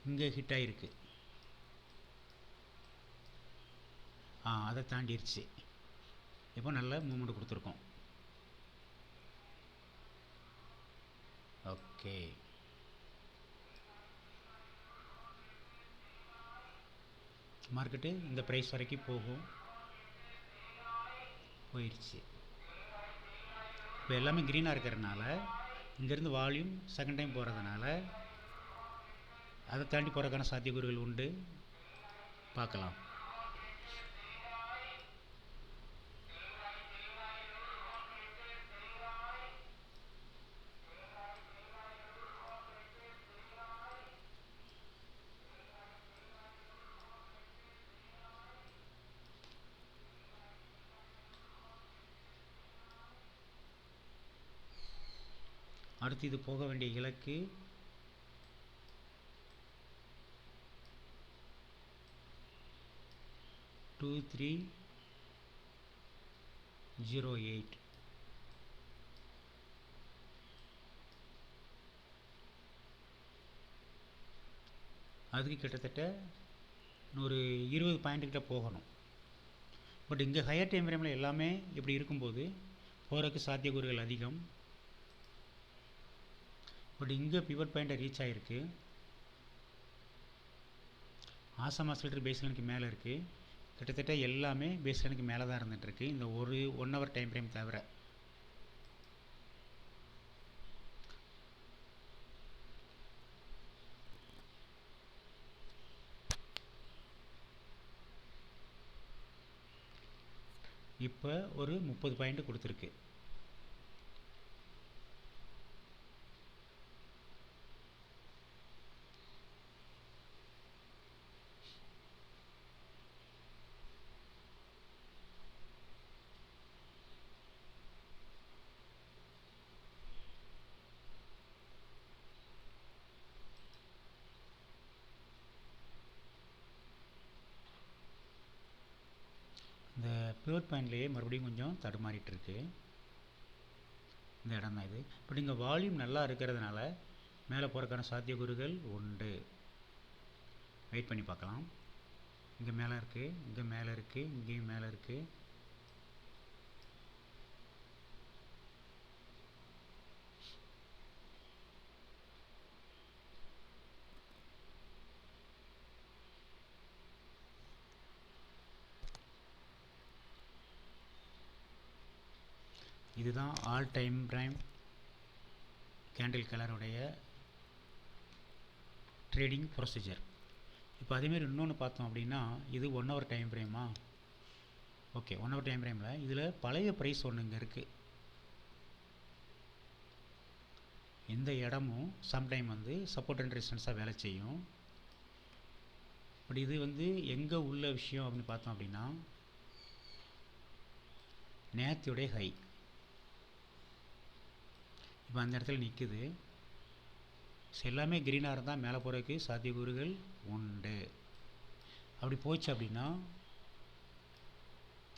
இங்கே ஹிட் ஆகிருக்கு. அதை தாண்டிடுச்சு. இப்போ நல்ல மூவ்மெண்ட் கொடுத்துருக்கோம். ஓகே, மார்க்கெட்டு இந்த ப்ரைஸ் வரைக்கும் போயிடுச்சு. இப்போ எல்லாமே க்ரீனாக இருக்கிறதுனால இங்கேருந்து வால்யூம் செகண்ட் டைம் போகிறதுனால அதை தாண்டி போகிறதுக்கான சாத்தியக்கூறுகள் உண்டு. பார்க்கலாம். அடுத்து இது போக வேண்டிய இலக்கு 2308. அதுக்கு கிட்டத்தட்ட ஒரு 20 பாயிண்ட்டுக்கிட்ட போகணும். பட் இங்கே ஹையர் டைம் ஃப்ரேமில் எல்லாமே இப்படி இருக்கும்போது போகிறதுக்கு சாத்தியக்கூறுகள் அதிகம். பட் இங்கே பிவட் பாயிண்ட்டை ரீச் ஆகிருக்கு. ஆசம் ஆசிலேட்டர் பேஸ்லைனுக்கு மேலே இருக்குது. கிட்டத்தட்ட எல்லாமே பேஸ்லைனுக்கு மேலே தான் இருந்துகிட்ருக்கு, இந்த ஒரு 1 ஹவர் டைம் ஃப்ரேம் தவிர. இப்போ ஒரு 30 பாயிண்ட் கொடுத்துருக்கு. இந்த பிவட் பாயிண்ட்லேயே மறுபடியும் கொஞ்சம் தடுமாறிட்டு இருக்கு. இந்த இடம் தான் இது. பட் இங்கே வால்யூம் நல்லா இருக்கிறதுனால மேலே போகிறக்கான சாத்தியக்கூறுகள் உண்டு. வெயிட் பண்ணி பார்க்கலாம். இங்கே மேலே இருக்குது, இங்கே மேலே இருக்குது, இங்கேயும் மேலே இருக்குது. இதுதான் ஆல் டைம் ஃப்ரேம் கேண்டில் கலருடைய ட்ரேடிங் ப்ரொசீஜர். இப்போ அதேமாரி இன்னொன்று பார்த்தோம் அப்படின்னா, இது 1 ஹவர் டைம் ஃப்ரேமா? ஓகே, 1 ஹவர் டைம் ஃப்ரேமில் இதில் பழைய ப்ரைஸ் ஒன்று இங்கே இருக்குது. இந்த இடமும் சம்டைம் வந்து சப்போர்ட் அண்ட் ரெசிஸ்டன்ஸாக வேலை செய்யும். பட் இது வந்து எங்கே உள்ள விஷயம் அப்படின்னு பார்த்தோம் அப்படின்னா, நேத்தியுடைய ஹை இப்போ அந்த இடத்துல நிற்குது. ஸோ எல்லாமே க்ரீனாக இருந்தால் மேலே போகிறதுக்கு சாத்தியக்கூறுகள் உண்டு. அப்படி போச்சு அப்படின்னா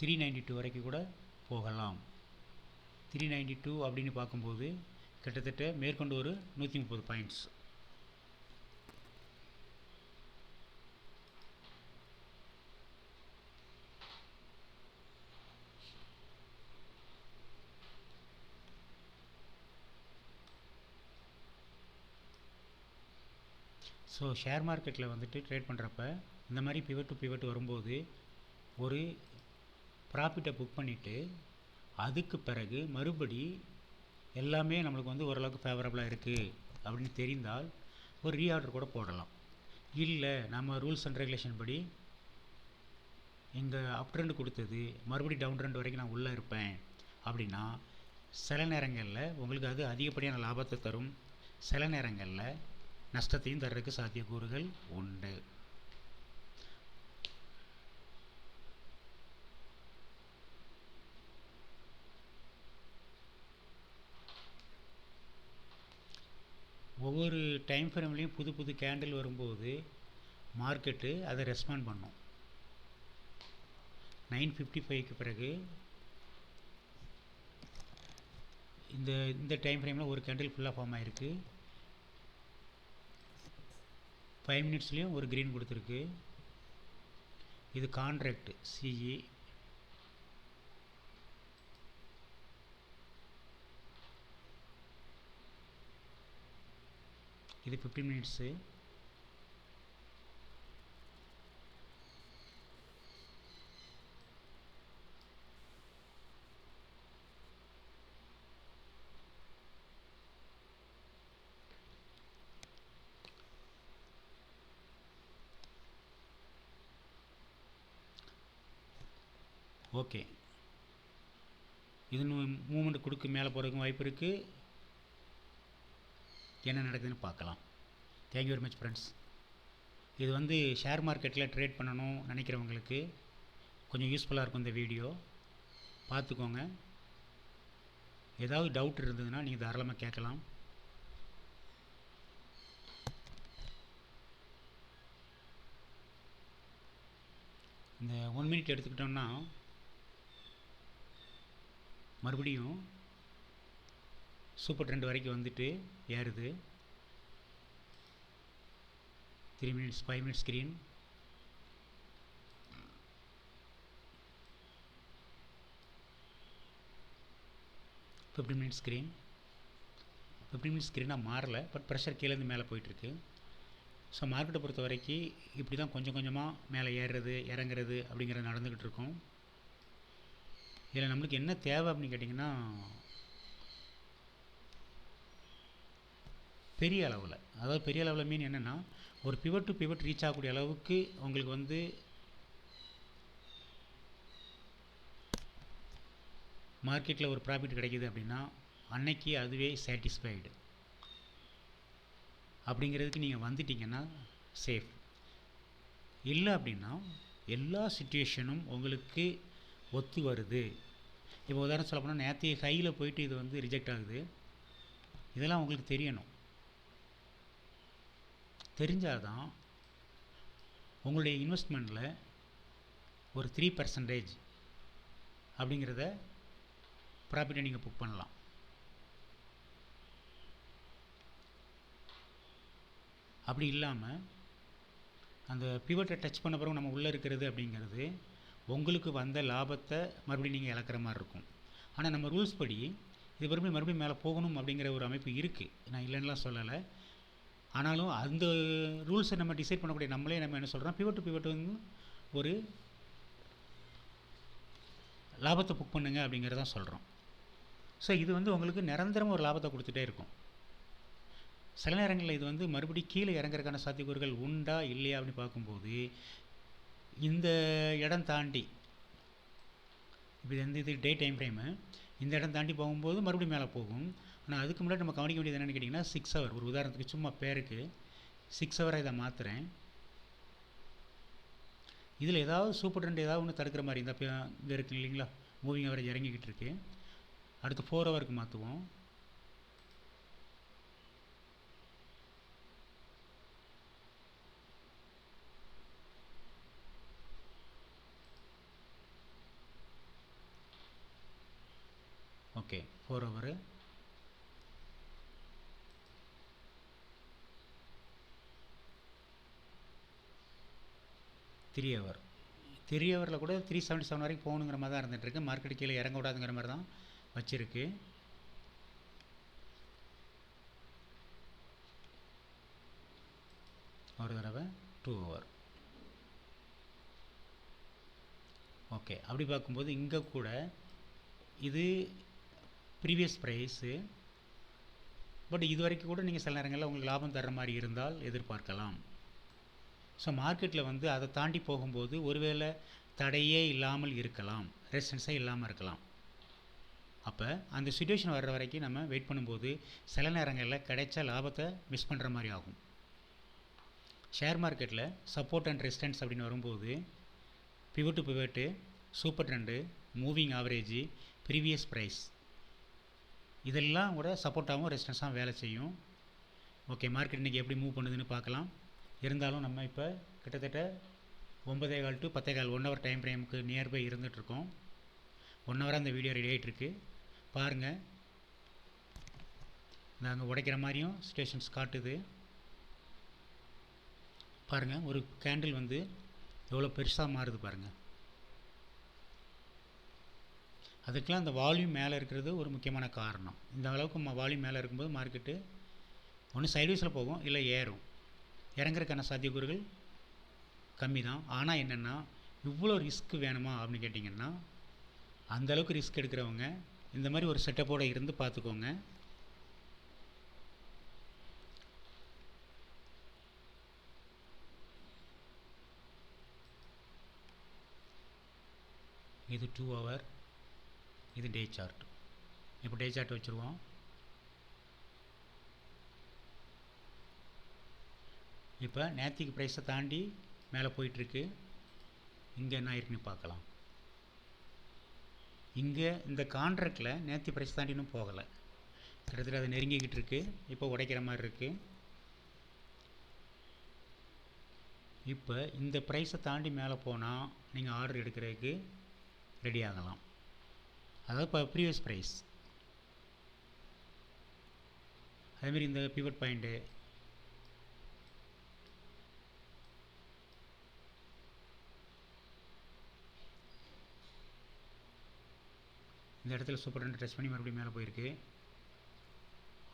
392 வரைக்கும் கூட போகலாம். 392 அப்படின்னு பார்க்கும்போது கிட்டத்தட்ட மேற்கொண்டு ஒரு 130 பாயிண்ட்ஸ். ஸோ ஷேர் மார்க்கெட்டில் வந்துட்டு ட்ரேட் பண்ணுறப்ப இந்த மாதிரி பிவட் டு பிவட் வரும்போது ஒரு ப்ராஃபிட்டை புக் பண்ணிவிட்டு அதுக்கு பிறகு மறுபடி எல்லாமே நம்மளுக்கு வந்து ஓரளவுக்கு ஃபேவரபுளாக இருக்குது அப்படின்னு தெரிந்தால் ஒரு ரீஆர்டர் கூட போடலாம். இல்லை நம்ம ரூல்ஸ் அண்ட் ரெகுலேஷன் படி இங்கே அப் ட்ரெண்ட் கொடுத்தது மறுபடி டவுன் ட்ரெண்ட் வரைக்கும் நான் உள்ளே இருப்பேன் அப்படின்னா சில நேரங்களில் உங்களுக்கு அது அதிகப்படியான லாபத்தை தரும், சில நேரங்களில் நஷ்டத்தையும் தர்றதுக்கு சாத்தியக்கூறுகள் உண்டு. ஒவ்வொரு டைம் ஃப்ரேம்லேயும் புது புது கேண்டில் வரும்போது மார்க்கெட்டு அதை ரெஸ்பாண்ட் பண்ணும். 9:55க்கு பிறகு இந்த டைம் ஃப்ரேமில் ஒரு கேண்டில் ஃபுல்லாக ஃபார்ம் ஆகிருக்கு. 5 மினிட்ஸ்லேயும் ஒரு க்ரீன் கொடுத்துருக்கு. இது கான்ட்ராக்ட் சிஇ. இது 15 மினிட்ஸு. ஓகே, இது மூமெண்ட் கொடுக்க மேலே போகிறதுக்கும் வாய்ப்பு இருக்குது. என்ன நடக்குதுன்னு பார்க்கலாம். Thank you very much friends. இது வந்து ஷேர் மார்க்கெட்டில் ட்ரேட் பண்ணணும் நினைக்கிறவங்களுக்கு கொஞ்சம் யூஸ்ஃபுல்லாக இருக்கும் இந்த வீடியோ. பார்த்துக்கோங்க. ஏதாவது டவுட் இருந்ததுன்னா நீங்கள் தாராளமாக கேட்கலாம். இந்த 1 மினிட் எடுத்துக்கிட்டோம்னா மறுபடியும் சூப்பர் ட்ரெண்ட் வரைக்கும் வந்துட்டு ஏறுது. 3 minutes 5 minutes screen. Fifteen minutes screen. 15 minutes ஸ்க்ரீனாக மாறலை, பட் ப்ரெஷர் கீழேருந்து மேலே போயிட்டுருக்கு. ஸோ மார்க்கெட்டை பொறுத்த வரைக்கும் இப்படி தான் கொஞ்சம் கொஞ்சமாக மேலே ஏறுறது இறங்குறது அப்படிங்கிறது நடந்துக்கிட்டு இருக்கும். இதில் நம்மளுக்கு என்ன தேவை அப்படின்னு கேட்டிங்கன்னா, பெரிய அளவில், அதாவது பெரிய அளவில் மீன் என்னென்னா, ஒரு பிவட் டு பிவட் ரீச் ஆகக்கூடிய அளவுக்கு உங்களுக்கு வந்து மார்க்கெட்டில் ஒரு ப்ராஃபிட் கிடைக்கிது அப்படின்னா அன்னைக்கு அதுவே சாட்டிஸ்ஃபைடு அப்படிங்கிறதுக்கு நீங்கள் வந்துட்டிங்கன்னா சேஃப். இல்லை அப்படின்னா எல்லா சுச்சுவேஷனும் உங்களுக்கு ஒத்து வருது. இப்போ உதாரணம் சொல்ல போனால் நேற்று ஹையில் போயிட்டு இது வந்து ரிஜெக்ட் ஆகுது. இதெல்லாம் உங்களுக்கு தெரியணும். தெரிஞ்சாதான் உங்களுடைய இன்வெஸ்ட்மெண்ட்டில் ஒரு 3% அப்படிங்கிறத ப்ராஃபிட்டை நீங்கள் புக் பண்ணலாம். அப்படி இல்லாமல் அந்த பிவட்டை டச் பண்ண பிறகு நம்ம உள்ளே இருக்கிறது அப்படிங்கிறது உங்களுக்கு வந்த லாபத்தை மறுபடியும் நீங்கள் இழக்கிற மாதிரி இருக்கும். ஆனால் நம்ம ரூல்ஸ் படி இது மறுபடியும் மேலே போகணும் அப்படிங்கிற ஒரு அமைப்பு இருக்குது, நான் இல்லைன்னுலாம் சொல்லலை. ஆனாலும் அந்த ரூல்ஸை நம்ம டிசைட் பண்ணக்கூடிய நம்மளே நம்ம என்ன சொல்கிறோம், பிவட் டு பிவட் வந்து ஒரு லாபத்தை புக் பண்ணுங்க அப்படிங்கிறதான் சொல்கிறோம். ஸோ இது வந்து உங்களுக்கு நிரந்தரமாக ஒரு லாபத்தை கொடுத்துட்டே இருக்கும். சில நேரங்களில் இது வந்து மறுபடியும் கீழே இறங்குறதுக்கான சாத்தியக்கூறுகள் உண்டா இல்லையா அப்படின்னு பார்க்கும்போது இந்த இடம் தாண்டி, இப்போ இது டே டைம் ஃப்ரேமு, இந்த இடம் தாண்டி போகும்போது மறுபடியும் மேலே போகும். ஆனால் அதுக்கு முன்னாடி நம்ம கவனிக்க வேண்டியது என்னென்னு கேட்டிங்கன்னா 6 ஹவர், ஒரு உதாரணத்துக்கு சும்மா பேருக்கு 6 ஹவராக இதை மாற்றுறேன். இதில் ஏதாவது சூப்பர் ட்ரெண்ட் ஏதாவது ஒன்று தடுக்கிற மாதிரி இந்த இங்கே இருக்குது இல்லைங்களா, மூவிங் அவரேஜ் இறங்கிக்கிட்டு இருக்கு. அடுத்து 4 ஹவருக்கு மாற்றுவோம். Okay, 4 hour. Three hour. 3 ஹவரில் கூட 377 வரைக்கும் போகணுங்கிற மாதிரி தான் இருந்துகிட்ருக்கு. மார்க்கெட்டு கீழே இறங்க விடாதுங்கிற மாதிரி தான் வச்சுருக்கு. ஒரு தடவை 2 ஹவர். ஓகே, அப்படி பார்க்கும்போது இங்கே கூட இது ப்ரீவியஸ் ப்ரைஸு, பட் இது வரைக்கும் கூட நீங்கள் சில நேரங்களில் உங்களுக்கு லாபம் தர்ற மாதிரி இருந்தால் எதிர்பார்க்கலாம். ஸோ மார்க்கெட்டில் வந்து அதை தாண்டி போகும்போது ஒருவேளை தடையே இல்லாமல் இருக்கலாம், ரெசிஸ்டன்ஸே இல்லாமல் இருக்கலாம். அப்போ அந்த சுச்சுவேஷன் வர்ற வரைக்கும் நம்ம வெயிட் பண்ணும்போது சில நேரங்களில் கிடைச்ச லாபத்தை மிஸ் பண்ணுற மாதிரி ஆகும். ஷேர் மார்க்கெட்டில் சப்போர்ட் அண்ட் ரெசிஸ்டன்ஸ் அப்படின்னு வரும்போது pivot to pivot, super trend, moving average, previous price இதெல்லாம் கூட சப்போர்ட்டாகவும் ரெசிஸ்டன்ஸாகவும் வேலை செய்யும். ஓகே, மார்க்கெட் இன்றைக்கி எப்படி மூவ் பண்ணுதுன்னு பார்க்கலாம். இருந்தாலும் நம்ம இப்போ கிட்டத்தட்ட 9:15 to 10:15 1 ஹவர் டைம் ஃப்ரேமுக்கு நியர்பை இருந்துகிட்ருக்கோம். 1 ஹவராக அந்த வீடியோ ரெடி ஆகிட்டுருக்கு. பாருங்கள், நாங்கள் உடைக்கிற மாதிரியும் ஸ்டேஷன்ஸ் காட்டுது. பாருங்கள், ஒரு கேண்டில் வந்து எவ்வளோ பெருசாக மாறுது பாருங்கள். அதுக்கெலாம் அந்த வால்யூம் மேலே இருக்கிறது ஒரு முக்கியமான காரணம். இந்த அளவுக்கு வால்யூம் மேலே இருக்கும்போது மார்க்கெட்டு ஒன்று சைட்வேஸில் போகும், இல்லை ஏறும். இறங்குறதுக்கான சாத்தியக்கூறுகள் கம்மி தான். ஆனால் என்னென்னா இவ்வளோ ரிஸ்க் வேணுமா அப்படின்னு கேட்டிங்கன்னா, அந்தளவுக்கு ரிஸ்க் எடுக்கிறவங்க இந்த மாதிரி ஒரு செட்டப்போடு இருந்து பார்த்துக்கோங்க. இது 2 ஹவர், இது டே சார்ட். இப்போ டே சார்ட் வச்சுருவோம். இப்போ நேத்திக்கு ப்ரைஸை தாண்டி மேலே போயிட்டுருக்கு. இங்கே என்ன ஆயிருக்குன்னு பார்க்கலாம். இங்கே இந்த கான்ட்ராக்டில் நேத்தி ப்ரைஸ் தாண்டி இன்னும் போகலை, கிட்டத்தட்ட அதை நெருங்கிக்கிட்டு இருக்குது. இப்போ உடைக்கிற மாதிரி இருக்குது. இப்போ இந்த ப்ரைஸை தாண்டி மேலே போனால் நீங்கள் ஆர்டர் எடுக்கிறதுக்கு ரெடி ஆகலாம். அதாவது இப்போ ப்ரீவியஸ் ப்ரைஸ். அதேமாரி இந்த பிவட் பாயிண்ட்டு, இந்த இடத்துல சூப்பர் ட்ரெண்ட் டச் பண்ணி மறுபடியும் மேலே போயிருக்கு.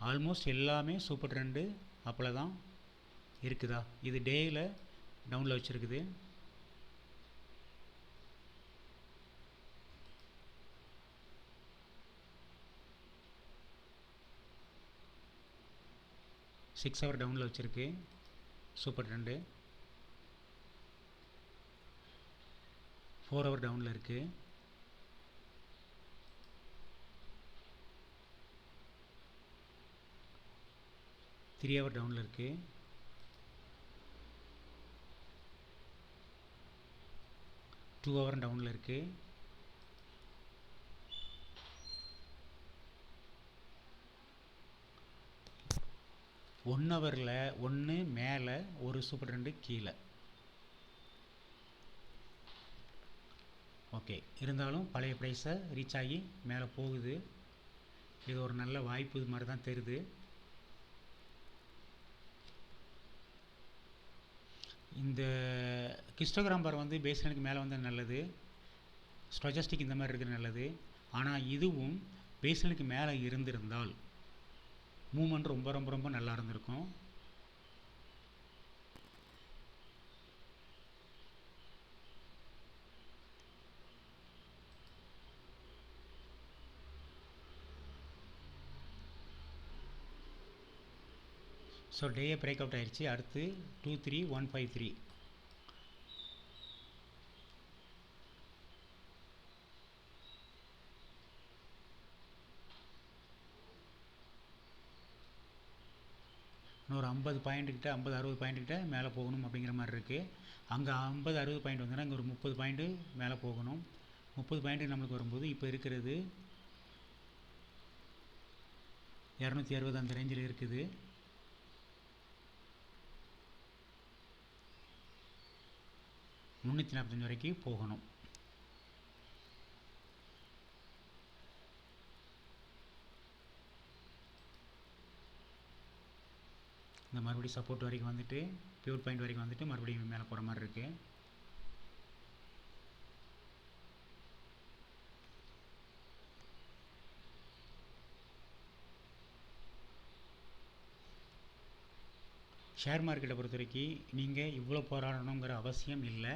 ஆல்மோஸ்ட் எல்லாமே சூப்பர் ட்ரெண்டு அப்போல தான் இருக்குதா? இது டேயில் டவுனில் வச்சுருக்குது. சிக்ஸ் ஹவர் டவுனில் வச்சுருக்கு சூப்பர் ட்ரெண்டு. 4 ஹவர் டவுனில் இருக்குது. 3 ஹவர் டவுனில் இருக்குது. 2 ஹவர் டவுனில் இருக்குது. 1 ஹவரில் 1 மேலே, ஒரு சூப்பர் ட்ரெண்டு கீழே. ஓகே, இருந்தாலும் பழைய ப்ரைஸை ரீச் ஆகி மேலே போகுது. இது ஒரு நல்ல வாய்ப்பு இது மாதிரி தான் தெரியுது. இந்த கிஸ்டோகிராம் பார் வந்து பேஸ்லைனுக்கு மேலே வந்தால் நல்லது, ஸ்டொஜஸ்டிக் இந்த மாதிரி இருக்கிறது நல்லது. ஆனால் இதுவும் பேஸ்லைனுக்கு மேலே இருந்திருந்தால் மூமெண்ட் ரொம்ப ரொம்ப ரொம்ப நல்லா இருந்திருக்கும். ஸோ டேயை பிரேக் அவுட் ஆயிடுச்சு. அடுத்து 23153. இன்னொரு 50 பாயிண்ட்டுக்கிட்ட 50-60 பாயிண்ட்டுக்கிட்ட மேலே போகணும் அப்படிங்கிற மாதிரி இருக்குது. அங்கே 50-60 பாயிண்ட் வந்தோன்னா இங்கே ஒரு 30 பாயிண்ட்டு மேலே போகணும். 30 பாயிண்ட்டு நம்மளுக்கு வரும்போது இப்போ இருக்கிறது 260 அந்த ரேஞ்சில் இருக்குது. $345 வரைக்கும் போகணும். இந்த மறுபடியும் சப்போர்ட் வரைக்கும் வந்துட்டு பியூர் பாயிண்ட் வரைக்கும் வந்துட்டு மறுபடியும் மேலே போகிற மாதிரி இருக்குது. ஷேர் மார்க்கெட்டை பொறுத்த வரைக்கும் நீங்கள் இவ்வளோ போராடணுங்கிற அவசியம் இல்லை.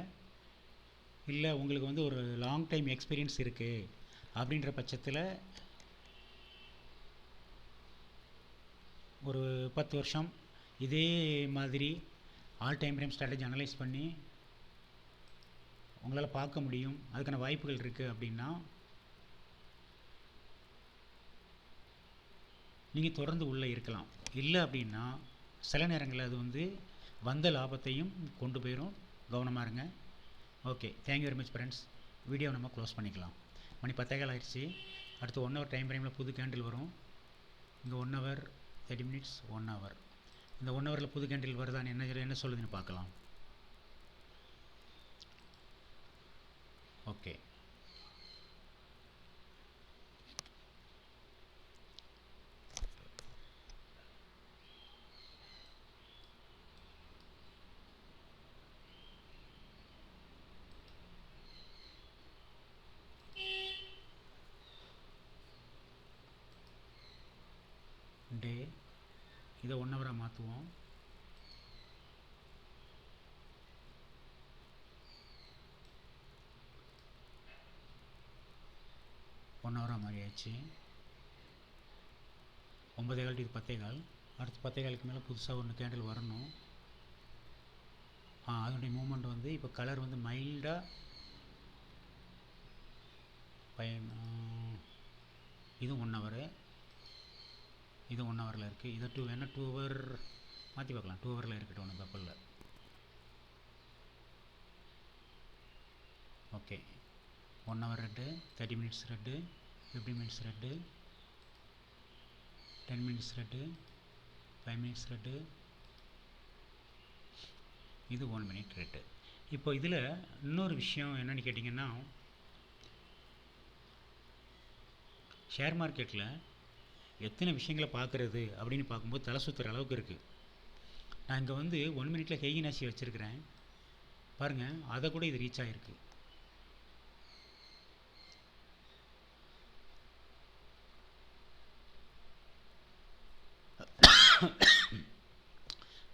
உங்களுக்கு வந்து ஒரு லாங் டைம் எக்ஸ்பீரியன்ஸ் இருக்குது அப்படின்ற பட்சத்தில் ஒரு 10 வருஷம் இதே மாதிரி all time frame strategy analyse பண்ணி உங்களால் பார்க்க முடியும், அதுக்கான வாய்ப்புகள் இருக்குது அப்படின்னா நீங்கள் தொடர்ந்து உள்ளே இருக்கலாம். இல்லை அப்படின்னா சில நேரங்களில் அது வந்து வந்த லாபத்தையும் கொண்டு போயிடும். கவனமாக இருங்க. Okay, thank you very much friends. வீடியோவை நம்ம க்ளோஸ் பண்ணிக்கலாம். மணி 10 ஆயிடுச்சு. அடுத்து 1 ஹவர் டைம் ஃப்ரேமில் புது கேண்டில் வரும். இங்கே 1 ஹவர் 30 மினிட்ஸ் 1 ஹவர். இந்த 1 ஹவரில் புது கேண்டில் வருதான்னு என்ன சொல்லுதுன்னு பார்க்கலாம். ஓகே, டே இதை 1 ஹவராக மாற்றுவோம். ஒன் ஹவராக மாறியாச்சு. 9:15 இது 10:15. அடுத்து 10:15க்கு மேலே புதுசாக ஒன்று கேண்டில் வரணும். அதனுடைய மூமெண்ட் வந்து இப்போ கலர் வந்து மைல்டாக இது 1 ஹவரு, இது 1 ஹவரில் இருக்குது. இதை 2 ஹவர் மாற்றி பார்க்கலாம். 2 ஹவரில் இருக்கட்டும், ஒன்றும் தப்பு இல்லை. Okay, 1 hour red, 30 minutes red, 50 minutes red, 10 minutes red, 5 minutes red, இது 1 மினிட் ரெட்டு. இப்போ இதில் இன்னொரு விஷயம் என்னென்னு கேட்டிங்கன்னா, ஷேர் மார்க்கெட்டில் எத்தனை விஷயங்களை பார்க்குறது அப்படின்னு பார்க்கும்போது தலை சுற்றுற அளவுக்கு இருக்குது. நான் இங்கே வந்து 1 மினிட்டில் ஹெய்கினாசி வச்சுருக்கிறேன் பாருங்கள், அதை கூட இது ரீச் ஆகிருக்கு.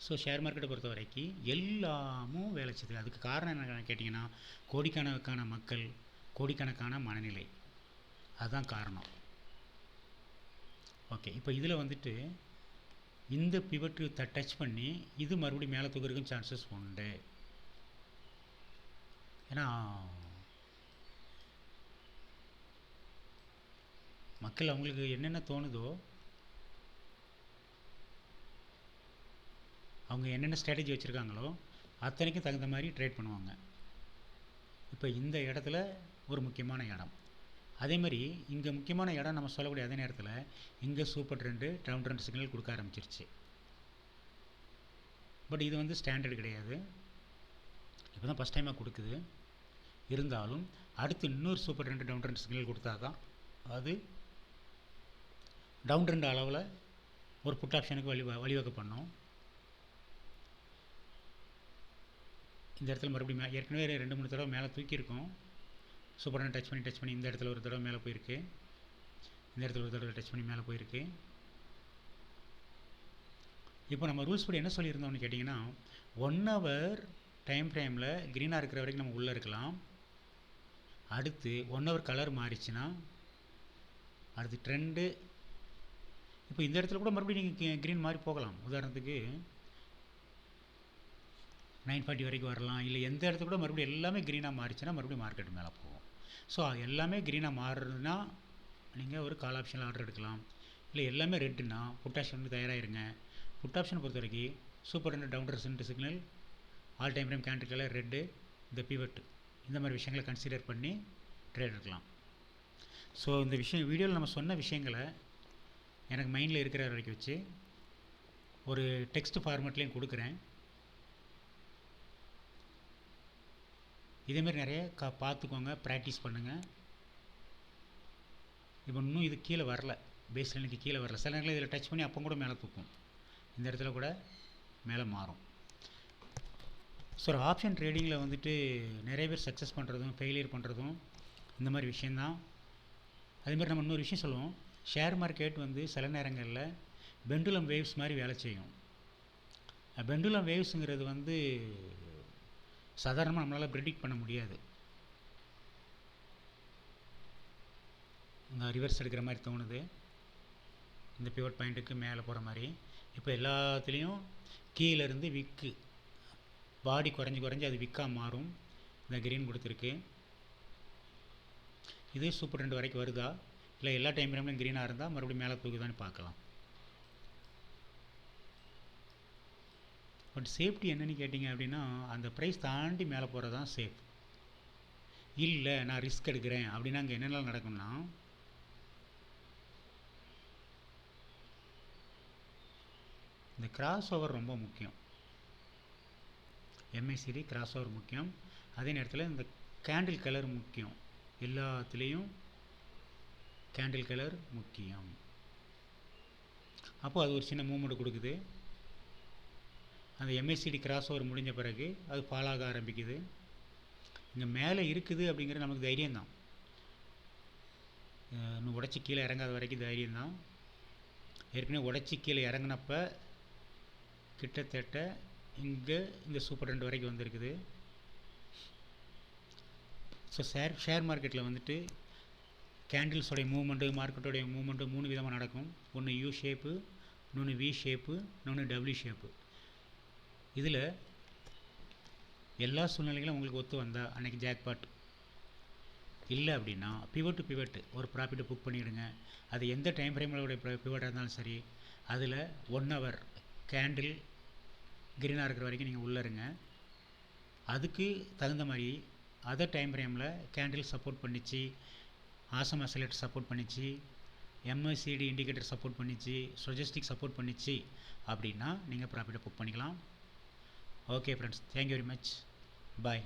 ஸோ ஸோ ஷேர் மார்க்கெட்டை பொறுத்த வரைக்கும் எல்லாமும் வேலை செய்யுது. அதுக்கு காரணம் என்ன கேட்டிங்கன்னா, கோடிக்கணக்கான மக்கள், கோடிக்கணக்கான மனநிலை, அதுதான் காரணம். ஓகே, இப்போ இதில் வந்துட்டு இந்த பிவட்டு டச் பண்ணி இது மறுபடியும் மேலே தூக்கிறதுக்கும் சான்சஸ் உண்டு. ஏன்னா மக்கள் அவங்களுக்கு என்னென்ன தோணுதோ, அவங்க என்னென்ன ஸ்ட்ராட்டஜி வச்சுருக்காங்களோ அத்தனைக்கும் தகுந்த மாதிரி ட்ரேட் பண்ணுவாங்க. இப்போ இந்த இடத்துல ஒரு முக்கியமான இடம். அதே மாதிரி இங்கே முக்கியமான இடம் நம்ம சொல்லக்கூடிய அதே நேரத்தில் இங்கே super trend down trend signal கொடுக்க ஆரம்பிச்சிருச்சு. பட் இது வந்து ஸ்டாண்டர்டு கிடையாது, இப்போ தான் ஃபஸ்ட் டைமாக கொடுக்குது. இருந்தாலும் அடுத்து இன்னொரு super trend down trend signal கொடுத்தா தான் அது டவுன் ட்ரெண்ட் அளவில் ஒரு புட் ஆப்ஷனுக்கு வழிவகை பண்ணோம். இந்த இடத்துல மறுபடியும் ஏற்கனவே 2-3 தடவை மேலே தூக்கியிருக்கோம். சூப்பர் ட்ரெண்ட் டச் பண்ணி இந்த இடத்துல ஒரு தடவை மேலே போயிருக்கு, இந்த இடத்துல ஒரு தடவை டச் பண்ணி மேலே போயிருக்கு. இப்போ நம்ம ரூல்ஸ் படி என்ன சொல்லியிருந்தோம்னு கேட்டிங்கன்னா, 1 ஹவர் டைம் ஃப்ரேமில் க்ரீனாக இருக்கிற வரைக்கும் நம்ம உள்ளே இருக்கலாம். அடுத்து 1 ஹவர் கலர் மாறிச்சுன்னா அடுத்து ட்ரெண்டு, இப்போ இந்த இடத்துல கூட மறுபடியும் நீங்கள் க்ரீன் மாதிரி போகலாம். உதாரணத்துக்கு 940 வரைக்கும் வரலாம். இல்லை எந்த இடத்துல கூட மறுபடியும் எல்லாமே க்ரீனாக மாறிச்சுன்னா மறுபடியும் மார்க்கெட் மேலே போகும். ஸோ எல்லாமே க்ரீனாக மாறுறதுன்னா நீங்கள் ஒரு கால் ஆப்ஷனில் ஆர்டர் எடுக்கலாம். இல்லை எல்லாமே ரெட்டுன்னா புட் ஆப்ஷன் வந்து தயாராகிருங்க. புட் ஆப்ஷனை பொறுத்த வரைக்கும் super trend down trend signal, all time frame candle colour red, இந்த பிவட், இந்த மாதிரி விஷயங்களை கன்சிடர் பண்ணி ட்ரேட் எடுக்கலாம். ஸோ இந்த விஷயம் வீடியோவில் நம்ம சொன்ன விஷயங்களை எனக்கு மைண்டில் இருக்கிற வரைக்கும் வச்சு ஒரு டெக்ஸ்ட் ஃபார்மேட்லேயும் கொடுக்குறேன். இதேமாரி நிறைய பார்த்துக்கோங்க, ப்ராக்டிஸ் பண்ணுங்கள். இப்போ இன்னும் இது கீழே வரல, பேஸ் லைனுக்கு கீழே வரல. சில நேரங்களில் இதில் டச் பண்ணி அப்போ கூட மேலே தூக்கும், இந்த இடத்துல கூட மேலே மாறும். ஸோ ஒரு ஆப்ஷன் ட்ரேடிங்கில் வந்துட்டு நிறைய பேர் சக்ஸஸ் பண்ணுறதும் ஃபெயிலியர் பண்ணுறதும் இந்த மாதிரி விஷயந்தான். அதேமாதிரி நம்ம இன்னொரு விஷயம் சொல்லுவோம், ஷேர் மார்க்கெட் வந்து சில நேரங்களில் பெண்டுலம் வேவ்ஸ் மாதிரி வேலை செய்யும். பெண்டுலம் வேவ்ஸுங்கிறது வந்து சாதாரணமாக நம்மளால் ப்ரெடிக்ட் பண்ண முடியாது. இங்கே ரிவர்ஸ் எடுக்கிற மாதிரி தோணுது, இந்த பிவட் பாயிண்ட்டுக்கு மேலே போகிற மாதிரி. இப்போ எல்லாத்துலேயும் கீழேருந்து விக்கு பாடி குறைஞ்சி அது விக்காக மாறும். இந்த க்ரீன் கொடுத்துருக்கு. இது சூப்பர் ட்ரெண்ட் வரைக்கும் வருதா, இல்லை எல்லா டைம் ஃப்ரேம்லையும் க்ரீனாக இருந்தால் மறுபடியும் மேலே தூக்குதான்னு பார்க்கலாம். பட் சேஃப்டி என்னென்னு கேட்டிங்க அப்படின்னா, அந்த ப்ரைஸ் தாண்டி மேலே போகிறது தான் சேஃப். இல்லை நான் ரிஸ்க் எடுக்கிறேன் அப்படின்னா அங்கே என்னென்ன நடக்கும்னா, இந்த கிராஸ் ஓவர் ரொம்ப முக்கியம். MACD கிராஸ் ஓவர் முக்கியம். அதே நேரத்தில் இந்த கேண்டில் கலர் முக்கியம். எல்லாத்துலேயும் கேண்டில் கலர் முக்கியம். அப்போது அது ஒரு சின்ன மூவ்மெண்ட் கொடுக்குது. அந்த MACD கிராஸ் ஓவர் முடிஞ்ச பிறகு அது ஃபால் ஆக ஆரம்பிக்குது. இங்கே மேலே இருக்குது அப்படிங்கிறது நமக்கு தைரியம்தான். இன்னும் உடச்சி கீழே இறங்காத வரைக்கும் தைரியம்தான். ஏற்கனவே உடச்சி கீழே இறங்கினப்ப கிட்டத்தட்ட இங்கே இந்த சூப்பர் ட்ரெண்ட் வரைக்கும் வந்திருக்குது. ஸோ ஷேர் மார்க்கெட்டில் வந்துட்டு கேண்டில்ஸோடைய மூவ்மெண்ட்டு, மார்க்கெட்டோடைய மூவ்மெண்ட்டு 3 விதமாக நடக்கும். ஒன்று U ஷேப்பு, இன்னொன்று V ஷேப்பு, இன்னொன்று W ஷேப்பு. இதில் எல்லா சூழ்நிலைகளும் உங்களுக்கு ஒத்து வந்தால் அன்றைக்கி ஜாக்பாட். இல்லை அப்படின்னா பிவட் டு பிவட் ஒரு ப்ராஃபிட்டை புக் பண்ணிவிடுங்க. அது எந்த டைம் ஃப்ரேமோடைய பிவட்டாக இருந்தாலும் சரி, அதில் 1 ஹவர் கேண்டில் க்ரீனாக இருக்கிற வரைக்கும் நீங்கள் உள்ளே இருங்க. அதுக்கு தகுந்த மாதிரி அதர் டைம் ஃப்ரேமில் கேண்டில் சப்போர்ட் பண்ணிச்சு, ஆசம் அசலெட் சப்போர்ட் பண்ணிச்சு, MACD இண்டிகேட்டர் சப்போர்ட் பண்ணிச்சு, ஸ்டோஜஸ்டிக் சப்போர்ட் பண்ணிச்சு அப்படின்னா நீங்கள் ப்ராஃபிட்டை புக் பண்ணிக்கலாம். Okay friends, thank you very much, பாய்.